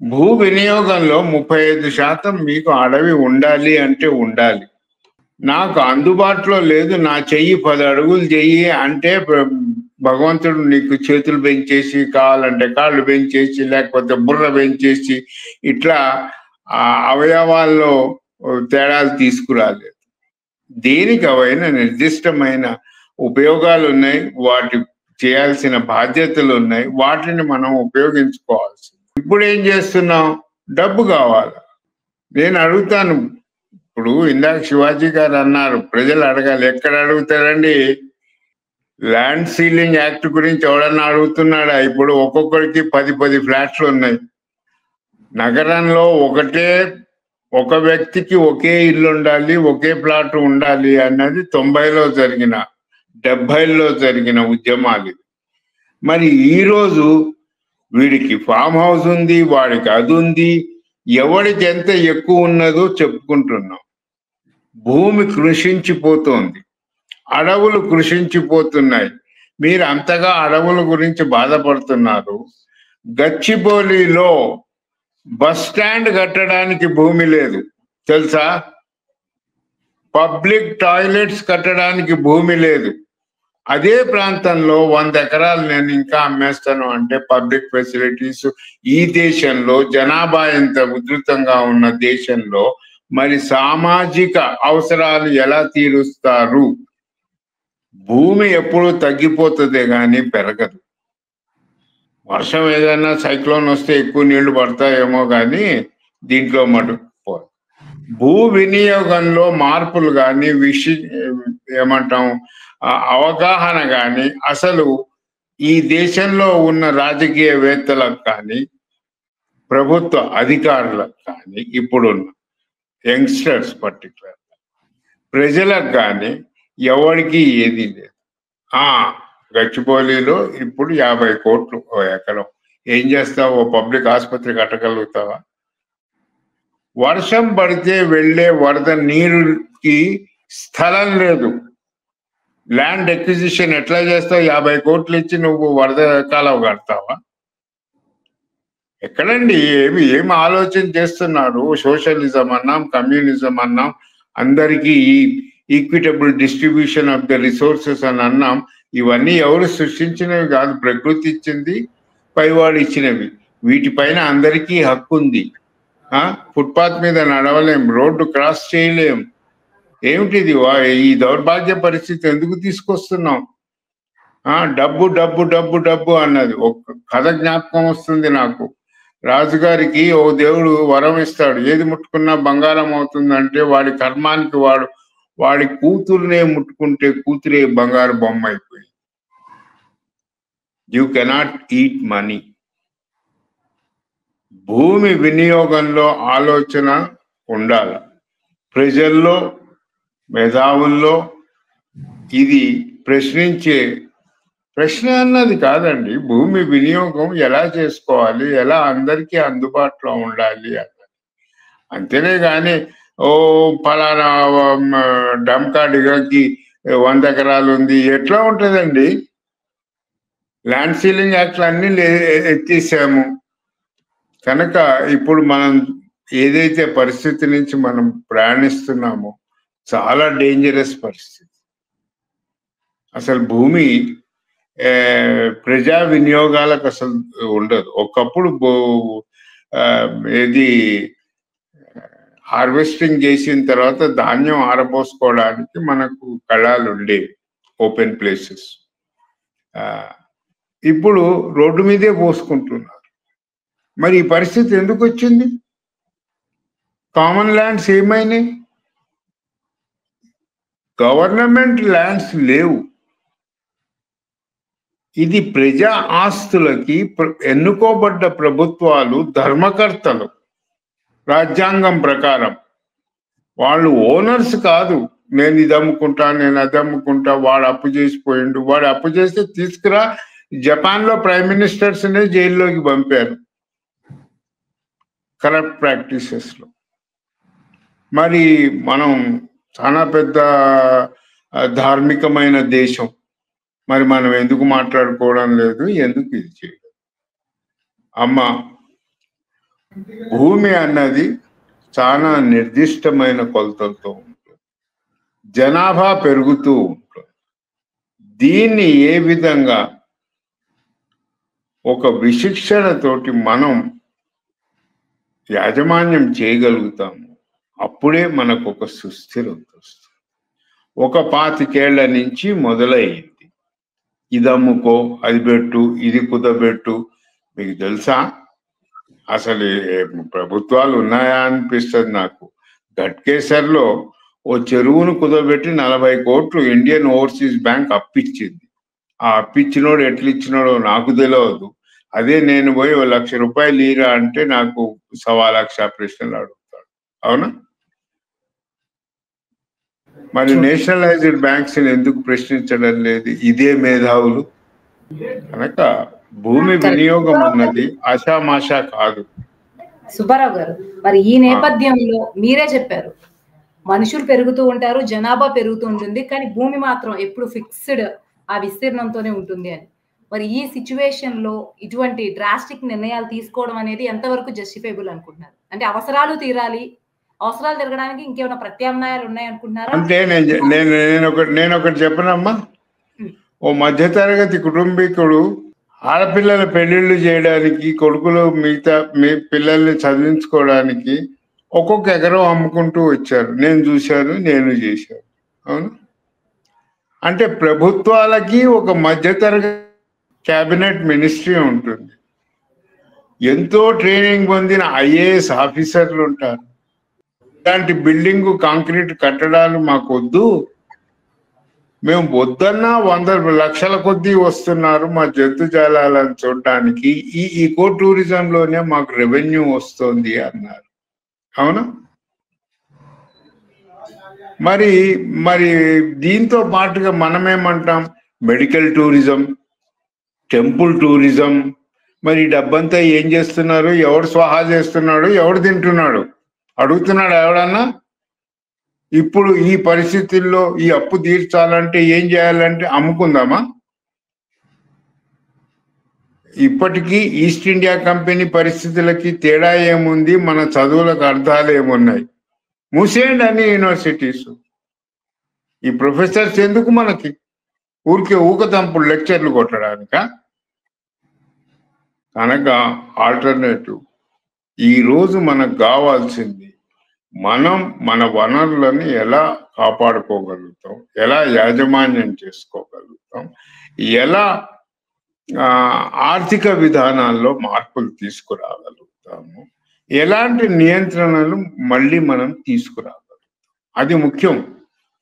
భూ వినియోగంలో 35% మీకు అడవి ఉండాలి అంటే ఉండాలి. నాకు అందుబాటులో లేదు, నా చెయ్యి 10 అడుగులు చెయ్యి అంటే భగవంతుడు నీకు చేతులు పెంచేసి, కావాలంటే కాళ్ళు పెంచేసి, లేకపోతే బుర్ర పెంచేసి, ఇట్లా అవయవాల్లో తేడాలు తీసుకురాలేదు. దేనికి అవైనా నిర్దిష్టమైన ఉపయోగాలు ఉన్నాయి, వాటి చేయాల్సిన బాధ్యతలు ఉన్నాయి, వాటిని మనం ఉపయోగించుకోవాల్సి. ఇప్పుడు ఏం చేస్తున్నాం? డబ్బు కావాలి. నేను అడుగుతాను, ఇప్పుడు ఇందాక శివాజీ గారు అన్నారు ప్రజలు అడగాలి. ఎక్కడ అడుగుతారండి? ల్యాండ్ సీలింగ్ యాక్ట్ గురించి ఎవడన్నా అడుగుతున్నాడా? ఇప్పుడు ఒక్కొక్కరికి 10 ఫ్లాట్లు ఉన్నాయి. నగరంలో ఒక వ్యక్తికి ఒకే ఇల్లు ఉండాలి, ఒకే ప్లాట్ ఉండాలి అన్నది 90లో జరిగిన 70లో జరిగిన ఉద్యమాలు. మరి ఈరోజు వీడికి ఫామ్ హౌస్ ఉంది, వాడికి అది ఉంది, ఎవరికి ఎంత ఎక్కువ ఉన్నదో చెప్పుకుంటున్నాం. భూమి కృషించిపోతోంది, అడవులు కృషించిపోతున్నాయి. మీరు అంతగా అడవుల గురించి బాధపడుతున్నారు. గచ్చిబౌలిలో బస్ స్టాండ్ కట్టడానికి భూమి లేదు తెలుసా? పబ్లిక్ టాయిలెట్స్ కట్టడానికి భూమి లేదు. అదే ప్రాంతంలో 100 ఎకరాలు నేను ఇంకా అమ్మేస్తాను అంటే పబ్లిక్ ఫెసిలిటీస్ ఈ దేశంలో, జనాభా ఎంత ఉధృతంగా ఉన్న దేశంలో మరి సామాజిక అవసరాలు ఎలా తీరుస్తారు? భూమి ఎప్పుడు తగ్గిపోతుందే కానీ పెరగదు. వర్షం ఏదైనా సైక్లోన్ వస్తే ఎక్కువ నీళ్లు పడతాయేమో కానీ దీంట్లో మటుకు భూ వినియోగంలో మార్పులు కానీ ఏమంటాం అవగాహన కానీ అసలు ఈ దేశంలో ఉన్న రాజకీయవేత్తలకు కానీ ప్రభుత్వ అధికారులకు కానీ ఇప్పుడున్న యంగ్స్టర్స్ పర్టికులర్ ప్రజలకు కానీ ఎవరికి ఏది లేదు. గచ్చిబౌలిలో ఇప్పుడు 50 కోట్లు ఓ ఎకరం. ఏం చేస్తావు? ఓ పబ్లిక్ ఆసుపత్రి కట్టగలుగుతావా? వర్షం పడితే వెళ్ళే వరద నీరుకి స్థలం లేదు. ల్యాండ్ ఎక్విజిషన్ ఎట్లా చేస్తావు? 50 కోట్లు ఇచ్చి నువ్వు వరద కాలువ కడతావా? ఎక్కడండి? ఏమి ఆలోచన చేస్తున్నారు? సోషలిజం అన్నాం, కమ్యూనిజం అన్నాం, అందరికీ equitable distribution of the resources అని అన్నాం. ఇవన్నీ ఎవరు సృష్టించినవి కాదు, ప్రకృతి ఇచ్చింది, పైవాడు ఇచ్చినవి. వీటిపైన అందరికీ హక్కు ఉంది. ఫుట్పాత్ మీద నడవలేం, రోడ్డు క్రాస్ చేయలేం. ఏమిటిది? ఈ దౌర్భాగ్య పరిస్థితి ఎందుకు తీసుకొస్తున్నాం? డబ్బు డబ్బు డబ్బు డబ్బు అన్నది ఒక కథ జ్ఞాపకం వస్తుంది నాకు. రాజుగారికి ఓ దేవుడు వరం ఇస్తాడు, ఏది ముట్టుకున్నా బంగారం అవుతుందంటే వాడి కర్మానికి వాడి కూతురునే ముట్టుకుంటే కూతురే బంగారు బొమ్మ అయిపోయింది. You cannot eat money. భూమి వినియోగంలో ఆలోచన ఉండాలి ప్రజల్లో, మేధావుల్లో. ఇది ప్రశ్న అన్నది కాదండి. భూమి వినియోగం ఎలా చేసుకోవాలి, ఎలా అందరికీ అందుబాటులో ఉండాలి అన్నది. అంతేనే కానీ ఫలానా డమ్కా డిగకి 100 ఎకరాలు ఉంది ఎట్లా ఉంటుందండి? ల్యాండ్ సీలింగ్ యాక్ట్లు అన్ని ఎత్తేసాము కనుక ఇప్పుడు మనం ఏదైతే పరిస్థితి నుంచి మనం ప్రయాణిస్తున్నామో చాలా డేంజరస్ పరిస్థితి. అసలు భూమి ప్రజా వినియోగాలకు అసలు ఉండదు. ఒకప్పుడు ఏది హార్వెస్టింగ్ చేసిన తర్వాత ధాన్యం ఆరబోసుకోవడానికి మనకు కళాలు ఉండేవి, ఓపెన్ ప్లేసెస్. ఇప్పుడు రోడ్డు మీదే పోసుకుంటున్నారు. మరి ఈ పరిస్థితి ఎందుకు వచ్చింది? కామన్ ల్యాండ్స్ ఏమైనాయి? గవర్నమెంట్ ల్యాండ్స్ లేవు. ఇది ప్రజా ఆస్తులకి ఎన్నుకోబడ్డ ప్రభుత్వాలు ధర్మకర్తలు. రాజ్యాంగం ప్రకారం వాళ్ళు ఓనర్స్ కాదు. నేను ఇది అమ్ముకుంటా, నేను అది అమ్ముకుంటా, వాడు అప్పు చేసిపోయిండు, వాడు అప్పు చేస్తే తీసుకురా. జపాన్లో ప్రైమ్ మినిస్టర్స్ నే జైల్లోకి పంపారు కరప్ట్ ప్రాక్టీసెస్ లో. మరి మనం చాలా పెద్ద ధార్మికమైన దేశం, మరి మనం ఎందుకు మాట్లాడుకోవడం లేదు? ఎందుకు ఇది చేయడం? అమ్మ, భూమి అన్నది చాలా నిర్దిష్టమైన కొలతలతో ఉంటుంది. జనాభా పెరుగుతూ ఉంటుంది. దీన్ని ఏ విధంగా ఒక విశిక్షణతోటి మనం యాజమాన్యం చేయగలుగుతాము, అప్పుడే మనకు ఒక సుస్థిరత వస్తుంది. ఒక 25 ఏళ్ల నుంచి మొదలైంది. ఇది అమ్ముకో, అది పెట్టు, ఇది కుదబెట్టు. మీకు తెలుసా అసలు ప్రభుత్వాలు ఉన్నాయా అనిపిస్తుంది నాకు. గట్కేసర్లో ఓ చెరువును కుదబెట్టి 40 కోట్లు ఇండియన్ ఓవర్సీస్ బ్యాంక్ అప్పిచ్చింది. ఆ అప్పిచ్చినోడు ఎట్లా ఇచ్చినాడో నాకు తెలియదు. అదే నేను పోయి ₹1,00,000 ఈరా అంటే నాకు 1,00,000 ప్రశ్నలు అడుగుతాడు. అవునా? మరి నేషనలైజ్డ్ బ్యాంక్స్ ఎందుకు ప్రశ్నించడం లేదు? ఇదే మేధావులు. కనుక భూమి వినియోగం అన్నది ఆషామాషా కాదు. సుబ్బారావు గారు, మరి ఈ నేపథ్యంలో మీరే చెప్పారు, మనుషులు పెరుగుతూ ఉంటారు, జనాభా పెరుగుతూ ఉంటుంది, కానీ భూమి మాత్రం ఎప్పుడు ఫిక్స్డ్ ఆ విస్తీర్ణంతోనే ఉంటుంది అని. మరి ఈ సిచ్యువేషన్ లో ఇటువంటి డ్రాస్టిక్ నిర్ణయాలు తీసుకోవడం అనేది ఎంతవరకు జస్టిఫైబుల్ అనుకుంటున్నారు? అంటే అవసరాలు తీరాలి, అవసరాలు తిరగడానికి ఇంకేమైనా ప్రత్యామ్నాయాలు ఉన్నాయి అనుకుంటున్నారా? అంటే నేను ఒకటి చెప్పనమ్మా. ఓ మధ్యతరగతి కుటుంబీకుడు ఆడపిల్లల పెళ్లిళ్ళు చేయడానికి, కొడుకులు మిగతా మీ పిల్లల్ని చదివించుకోవడానికి ఒక్కొక్క ఎకరం అమ్ముకుంటూ వచ్చారు. నేను చూశాను, నేను చేశాను. అవును. అంటే ప్రభుత్వాలకి ఒక మధ్యతరగతి క్యాబినెట్ మినిస్ట్రీ ఉంటుంది. ఎంతో ట్రైనింగ్ పొందిన IAS ఆఫీసర్లు ఉంటారు. ఇలాంటి బిల్డింగ్ కాంక్రీట్ కట్టడాలు మాకు వద్దు, మేము వద్దన్నా 100 లక్షల కొద్దీ వస్తున్నారు మా జంతుజాలాలను చూడడానికి, ఈ ఈకో టూరిజంలోనే మాకు రెవెన్యూ వస్తుంది అన్నారు. అవునా? మరి దీంతో పాటుగా మనమేమంటాం? Medical tourism, temple tourism. మరి డబ్బంతా ఏం చేస్తున్నారు? ఎవడు స్వాహా చేస్తున్నాడు? ఎవడు తింటున్నాడు? అడుగుతున్నాడు ఎవడన్నా? ఇప్పుడు ఈ పరిస్థితుల్లో ఈ అప్పు తీర్చాలంటే ఏం చేయాలంటే అమ్ముకుందామా? ఇప్పటికీ ఈస్ట్ ఇండియా కంపెనీ పరిస్థితులకి తేడా ఏముంది? మన చదువులకు అర్థాలు ఏమున్నాయి? మూసేయండి అన్ని యూనివర్సిటీస్. ఈ ప్రొఫెసర్స్ ఎందుకు మనకి? ఊరికే ఊకతంపుడు లెక్చర్లు కొట్టడానిక? కనుక ఆల్టర్నేటివ్ ఈ రోజు మనకు కావాల్సింది, మనం మన వనరులను ఎలా కాపాడుకోగలుగుతాం, ఎలా యాజమాన్యం చేసుకోగలుగుతాం, ఎలా ఆర్థిక విధానాల్లో మార్పులు తీసుకురాగలుగుతాము, ఎలాంటి నియంత్రణలు మళ్ళీ మనం తీసుకురాగలుగుతాం. అది ముఖ్యం.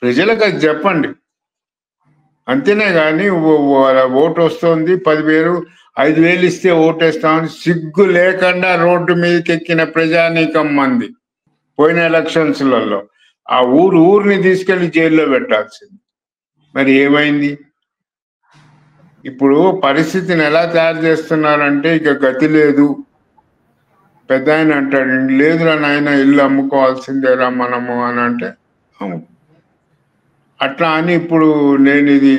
ప్రజలకు అది చెప్పండి. అంతేనే కానీ ఓటు వస్తుంది 10,000 5,000 ఇస్తే ఓటేస్తామని సిగ్గు లేకుండా రోడ్డు మీదకి ఎక్కిన ప్రజానీకం మంది పోయిన ఎలక్షన్స్లలో ఆ ఊరిని తీసుకెళ్లి జైల్లో పెట్టాల్సింది. మరి ఏమైంది? ఇప్పుడు పరిస్థితిని ఎలా తయారు చేస్తున్నారంటే ఇక గతి లేదు. పెద్ద ఆయన అంటాడు, లేదురా నాయన ఇల్లు అమ్ముకోవాల్సిందేరా మనము అని అంటే అట్లా అని ఇప్పుడు నేను ఇది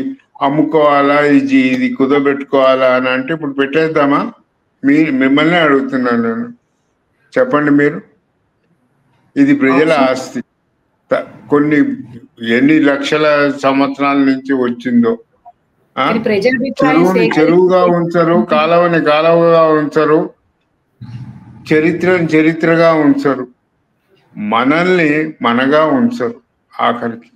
అమ్ముకోవాలా, ఇది కుదబెట్టుకోవాలా అని అంటే ఇప్పుడు పెట్టేద్దామా? మిమ్మల్ని అడుగుతున్నాను నేను. చెప్పండి మీరు. ఇది ప్రజల ఆస్తి, కొన్ని ఎన్ని లక్షల సంవత్సరాల నుంచి వచ్చిందో. చెరువుని చెరువుగా ఉంచరు, కాలువని కాలువగా ఉంచరు, చరిత్రని చరిత్రగా ఉంచరు, మనల్ని మనగా ఉంచరు ఆఖరికి.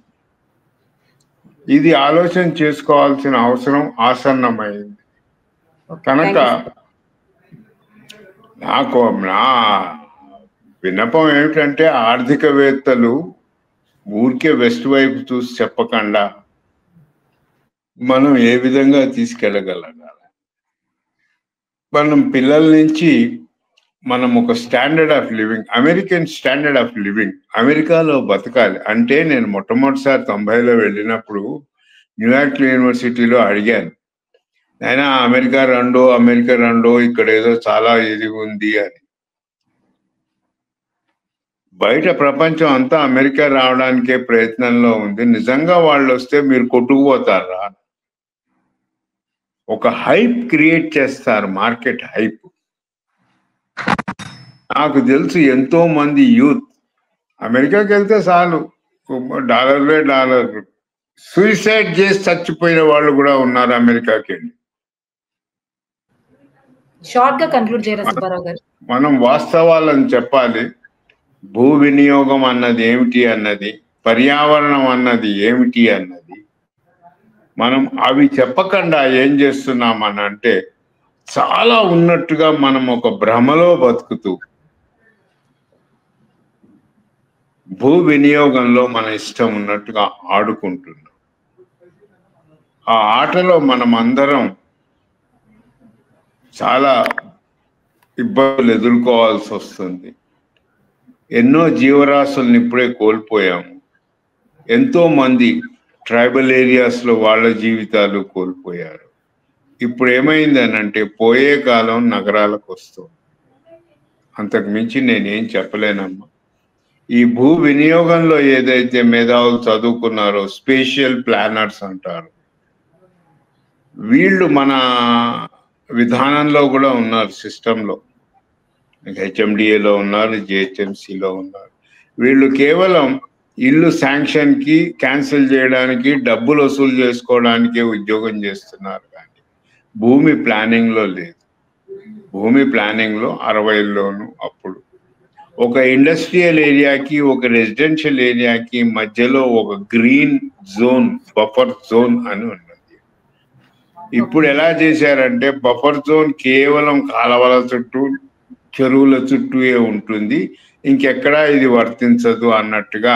ఇది ఆలోచన చేసుకోవాల్సిన అవసరం ఆసన్నమైంది. కనుక నా విన్నపం ఏమిటంటే ఆర్థికవేత్తలు ఊరికే వెస్ట్ వైపు చూసి చెప్పకుండా మనం ఏ విధంగా తీసుకెళ్ళగలగాలి. మనం పిల్లల నుంచి మనం ఒక standard of living, American standard of living, అమెరికాలో బతకాలి అంటే, నేను మొట్టమొదటిసారి 90లో వెళ్ళినప్పుడు న్యూయార్క్ యూనివర్సిటీలో అడిగాను, అయినా అమెరికా రెండో ఇక్కడ ఏదో చాలా ఇది ఉంది అని. బయట ప్రపంచం అంతా అమెరికా రావడానికే ప్రయత్నంలో ఉంది. నిజంగా వాళ్ళు వస్తే మీరు కొట్టుకుపోతారా? ఒక హైప్ క్రియేట్ చేస్తారు, మార్కెట్ హైప్. నాకు తెలుసు ఎంతో మంది యూత్ అమెరికాకి వెళ్తే చాలు $1 సూసైడ్ చేసి చచ్చిపోయిన వాళ్ళు కూడా ఉన్నారు అమెరికాకి వెళ్ళి. మనం వాస్తవాలను చెప్పాలి. భూ వినియోగం అన్నది ఏమిటి అన్నది, పర్యావరణం అన్నది ఏమిటి అన్నది మనం అవి చెప్పకుండా ఏం చేస్తున్నామని అంటే చాలా ఉన్నట్టుగా మనం ఒక భ్రమలో బతుకుతూ భూ వినియోగంలో మన ఇష్టం ఉన్నట్టుగా ఆడుకుంటున్నాం. ఆ ఆటలో మనం అందరం చాలా ఇబ్బందులు ఎదుర్కోవాల్సి వస్తుంది. ఎన్నో జీవరాశుల్ని ఇప్పుడే కోల్పోయాము. ఎంతో మంది ట్రైబల్ ఏరియాస్లో వాళ్ళ జీవితాలు కోల్పోయారు. ఇప్పుడు ఏమైందని అంటే పోయే కాలం నగరాలకు వస్తుంది. అంతకు మించి నేనేం చెప్పలేనమ్మా. ఈ భూ వినియోగంలో ఏదైతే మేధావులు చదువుకున్నారో స్పేషియల్ ప్లానర్స్ అంటారు, వీళ్ళు మన విధానంలో కూడా ఉన్నారు, సిస్టంలో హెచ్ఎండిఏలో ఉన్నారు, జిహెచ్ఎంసిలో ఉన్నారు. వీళ్ళు కేవలం ఇల్లు శాంక్షన్ కి క్యాన్సిల్ చేయడానికి డబ్బులు వసూలు చేసుకోవడానికే ఉద్యోగం చేస్తున్నారు, కానీ భూమి ప్లానింగ్ లో లేదు. భూమి ప్లానింగ్ లో 60లోను అప్పుడు ఒక ఇండస్ట్రియల్ ఏరియాకి ఒక రెసిడెన్షియల్ ఏరియాకి మధ్యలో ఒక గ్రీన్ జోన్, బఫర్ జోన్ అని ఉన్నది. ఇప్పుడు ఎలా చేశారంటే బఫర్ జోన్ కేవలం కాలవల చుట్టూ చెరువుల చుట్టూ ఉంటుంది, ఇంకెక్కడా ఇది వర్తించదు అన్నట్టుగా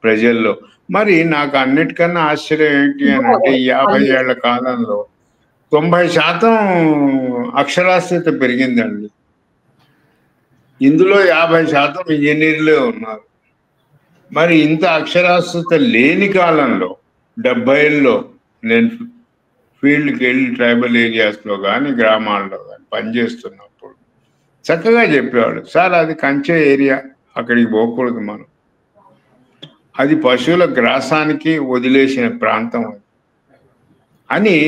ప్రజల్లో. మరి నాకు అన్నిటికన్నా ఆశ్చర్యం ఏంటి అని అంటే 50 ఏళ్ల కాలంలో 90% అక్షరాస్యత పెరిగిందండి. ఇందులో 50% ఇంజనీర్లే ఉన్నారు. మరి ఇంత అక్షరాస్యత లేని కాలంలో 70లో నేను ఫీల్డ్కి వెళ్ళి ట్రైబల్ ఏరియాస్లో కానీ గ్రామాల్లో కానీ పనిచేస్తున్నప్పుడు చక్కగా చెప్పేవాడు, సార్ అది కంచె ఏరియా, అక్కడికి పోకూడదు మనం, అది పశువుల గ్రాసానికి వదిలేసిన ప్రాంతం అని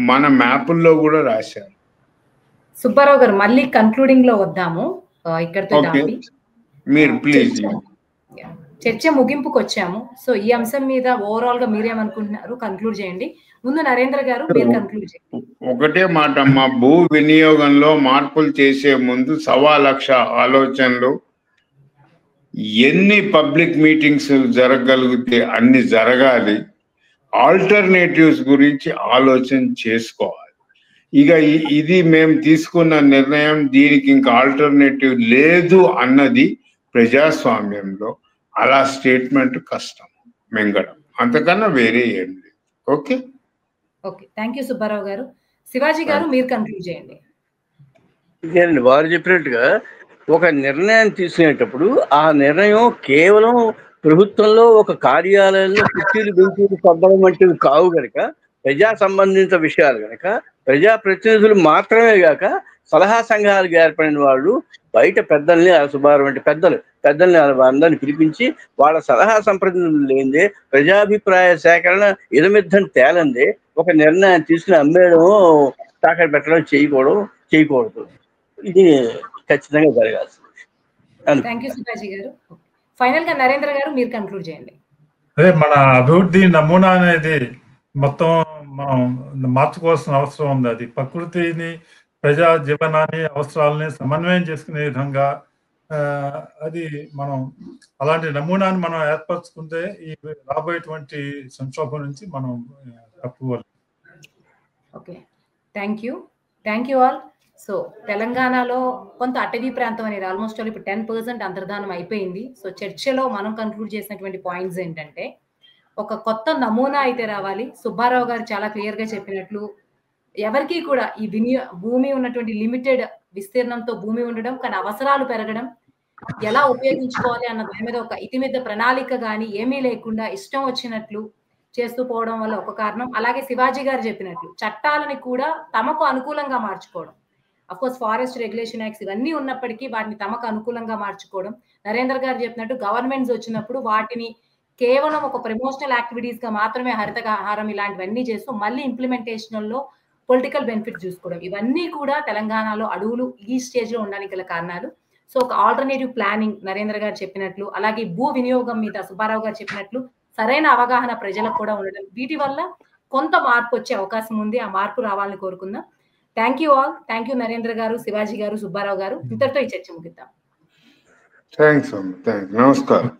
మన మ్యాపుల్లో కూడా రాశారు. సుబ్బారావు గారు మళ్ళీ కన్క్లూడింగ్ లో వద్దాము. ఇక్కడితో మీరు ప్లీజ్ చర్చ ముగింపుకు వచ్చాము. సో ఈ అంశం మీద ఓవరాల్ గా మీరేమనుకుంటున్నారు కన్క్లూడ్ చేయండి. ముందు నరేంద్ర గారు మీరు కన్క్లూడ్ చేయండి. ఒకటే మాట అమ్మా, భూ వినియోగంలో మార్పులు చేసే ముందు 1,00,000 ఆలోచనలు, ఎన్ని పబ్లిక్ మీటింగ్స్ జరగగలిగితే అన్ని జరగాలి, ఆల్టర్నేటివ్స్ గురించి ఆలోచన చేసుకోవాలి. ఇక ఇది మేము తీసుకున్న నిర్ణయం, దీనికి ఇంకా ఆల్టర్నేటివ్ లేదు అన్నది ప్రజాస్వామ్యంలో అలా స్టేట్మెంట్ కష్టం మెంగడం, అంతకన్నా వేరే ఏం లేదు. Okay okay, thank you Subbarao గారు. శివాజీ గారు మీరు కన్క్లూడ్ చేయండి. ఇదేనండి, వారు చెప్పినట్టుగా ఒక నిర్ణయం తీసుకునేటప్పుడు ఆ నిర్ణయం కేవలం ప్రభుత్వంలో ఒక కార్యాలయంలో కుర్చీలు బెంచీలు సర్దడం వంటివి కావు గనక, ప్రజా సంబంధిత విషయాలు గనక ప్రజాప్రతినిధులు మాత్రమే గాక సలహా సంఘాలకు ఏర్పడిన వాళ్ళు బయట పెద్దల్ని, సుబ్బారావు వంటి పెద్దల్ని అందరిని పిలిపించి వాళ్ళ సలహా సంప్రదింపులు లేనిదే, ప్రజాభిప్రాయ సేకరణ ఇదమిద్దం తేలందే ఒక నిర్ణయం తీసుకుని అమ్మేయడం, తాకట్టు పెట్టడం చేయకూడదు. ఇది ఖచ్చితంగా జరగాల్సింది. థ్యాంక్ యూ శివాజీ గారు. ఫైనల్ గా నరేంద్ర గారు మీరు కన్క్లూడ్ చేయండి. అదే మన అభివృద్ధి నమూనా అనేది మొత్తం మనం మార్చుకోవాల్సిన అవసరం ఉంది. అది ప్రకృతిని, ప్రజా జీవనాన్ని, అవసరాలని సమన్వయం చేసుకునే విధంగా అది మనం అలాంటి నమూనాన్ని మనం ఏర్పరచుకుంటే ఈ రాబోయేటువంటి సంక్షోభం నుంచి మనం తప్పుకోవాలి. Okay, thank you all. So తెలంగాణలో కొంత అటవీ ప్రాంతం అనేది ఆల్మోస్ట్ ఇప్పుడు 10% అంతర్ధానం అయిపోయింది. సో చర్చలో మనం కన్క్లూడ్ చేసినటువంటి పాయింట్స్ ఏంటంటే, ఒక కొత్త నమూనా అయితే రావాలి. సుబ్బారావు గారు చాలా క్లియర్ గా చెప్పినట్లు ఎవరికి కూడా ఈ భూమి ఉన్నటువంటి లిమిటెడ్ విస్తీర్ణంతో భూమి ఉండడం, కానీ అవసరాలు పెరగడం, ఎలా ఉపయోగించుకోవాలి అన్న దాని మీద ఒక ఇతిమిద్ద ప్రణాళిక కానీ ఏమీ లేకుండా ఇష్టం వచ్చినట్లు చేస్తూ పోవడం వల్ల ఒక కారణం. అలాగే శివాజీ గారు చెప్పినట్లు చట్టాలని కూడా తమకు అనుకూలంగా మార్చుకోవడం, of course forest regulation acts ఇవన్నీ ఉన్నప్పటికీ వాటిని తమకు అనుకూలంగా మార్చుకోవడం. నరేంద్ర గారు చెప్పినట్టు గవర్నమెంట్స్ వచ్చినప్పుడు వాటిని కేవలం ఒక ప్రమోషనల్ యాక్టివిటీస్ గా మాత్రమే హరితహారం ఇలాంటివన్నీ చేస్తూ మళ్ళీ ఇంప్లిమెంటేషన్ లో పొలిటికల్ బెనిఫిట్ చూసుకోవడం, ఇవన్నీ కూడా తెలంగాణలో అడవులు ఈ స్టేజ్ లో ఉండడానికి గల కారణాలు. సో ఒక ఆల్టర్నేటివ్ ప్లానింగ్ నరేంద్ర గారు చెప్పినట్లు, అలాగే భూ వినియోగం మీద సుబ్బారావు గారు చెప్పినట్లు సరైన అవగాహన ప్రజలకు కూడా ఉండడం, వీటి వల్ల కొంత మార్పు వచ్చే అవకాశం ఉంది. ఆ మార్పు రావాలని కోరుకుందాం. Thank you all. Thank you Narendra గారు, శివాజీ గారు, సుబ్బారావు గారు. ఇంతటితో ఈ చర్చ ముగిద్దాం. థ్యాంక్స్. నమస్కారం.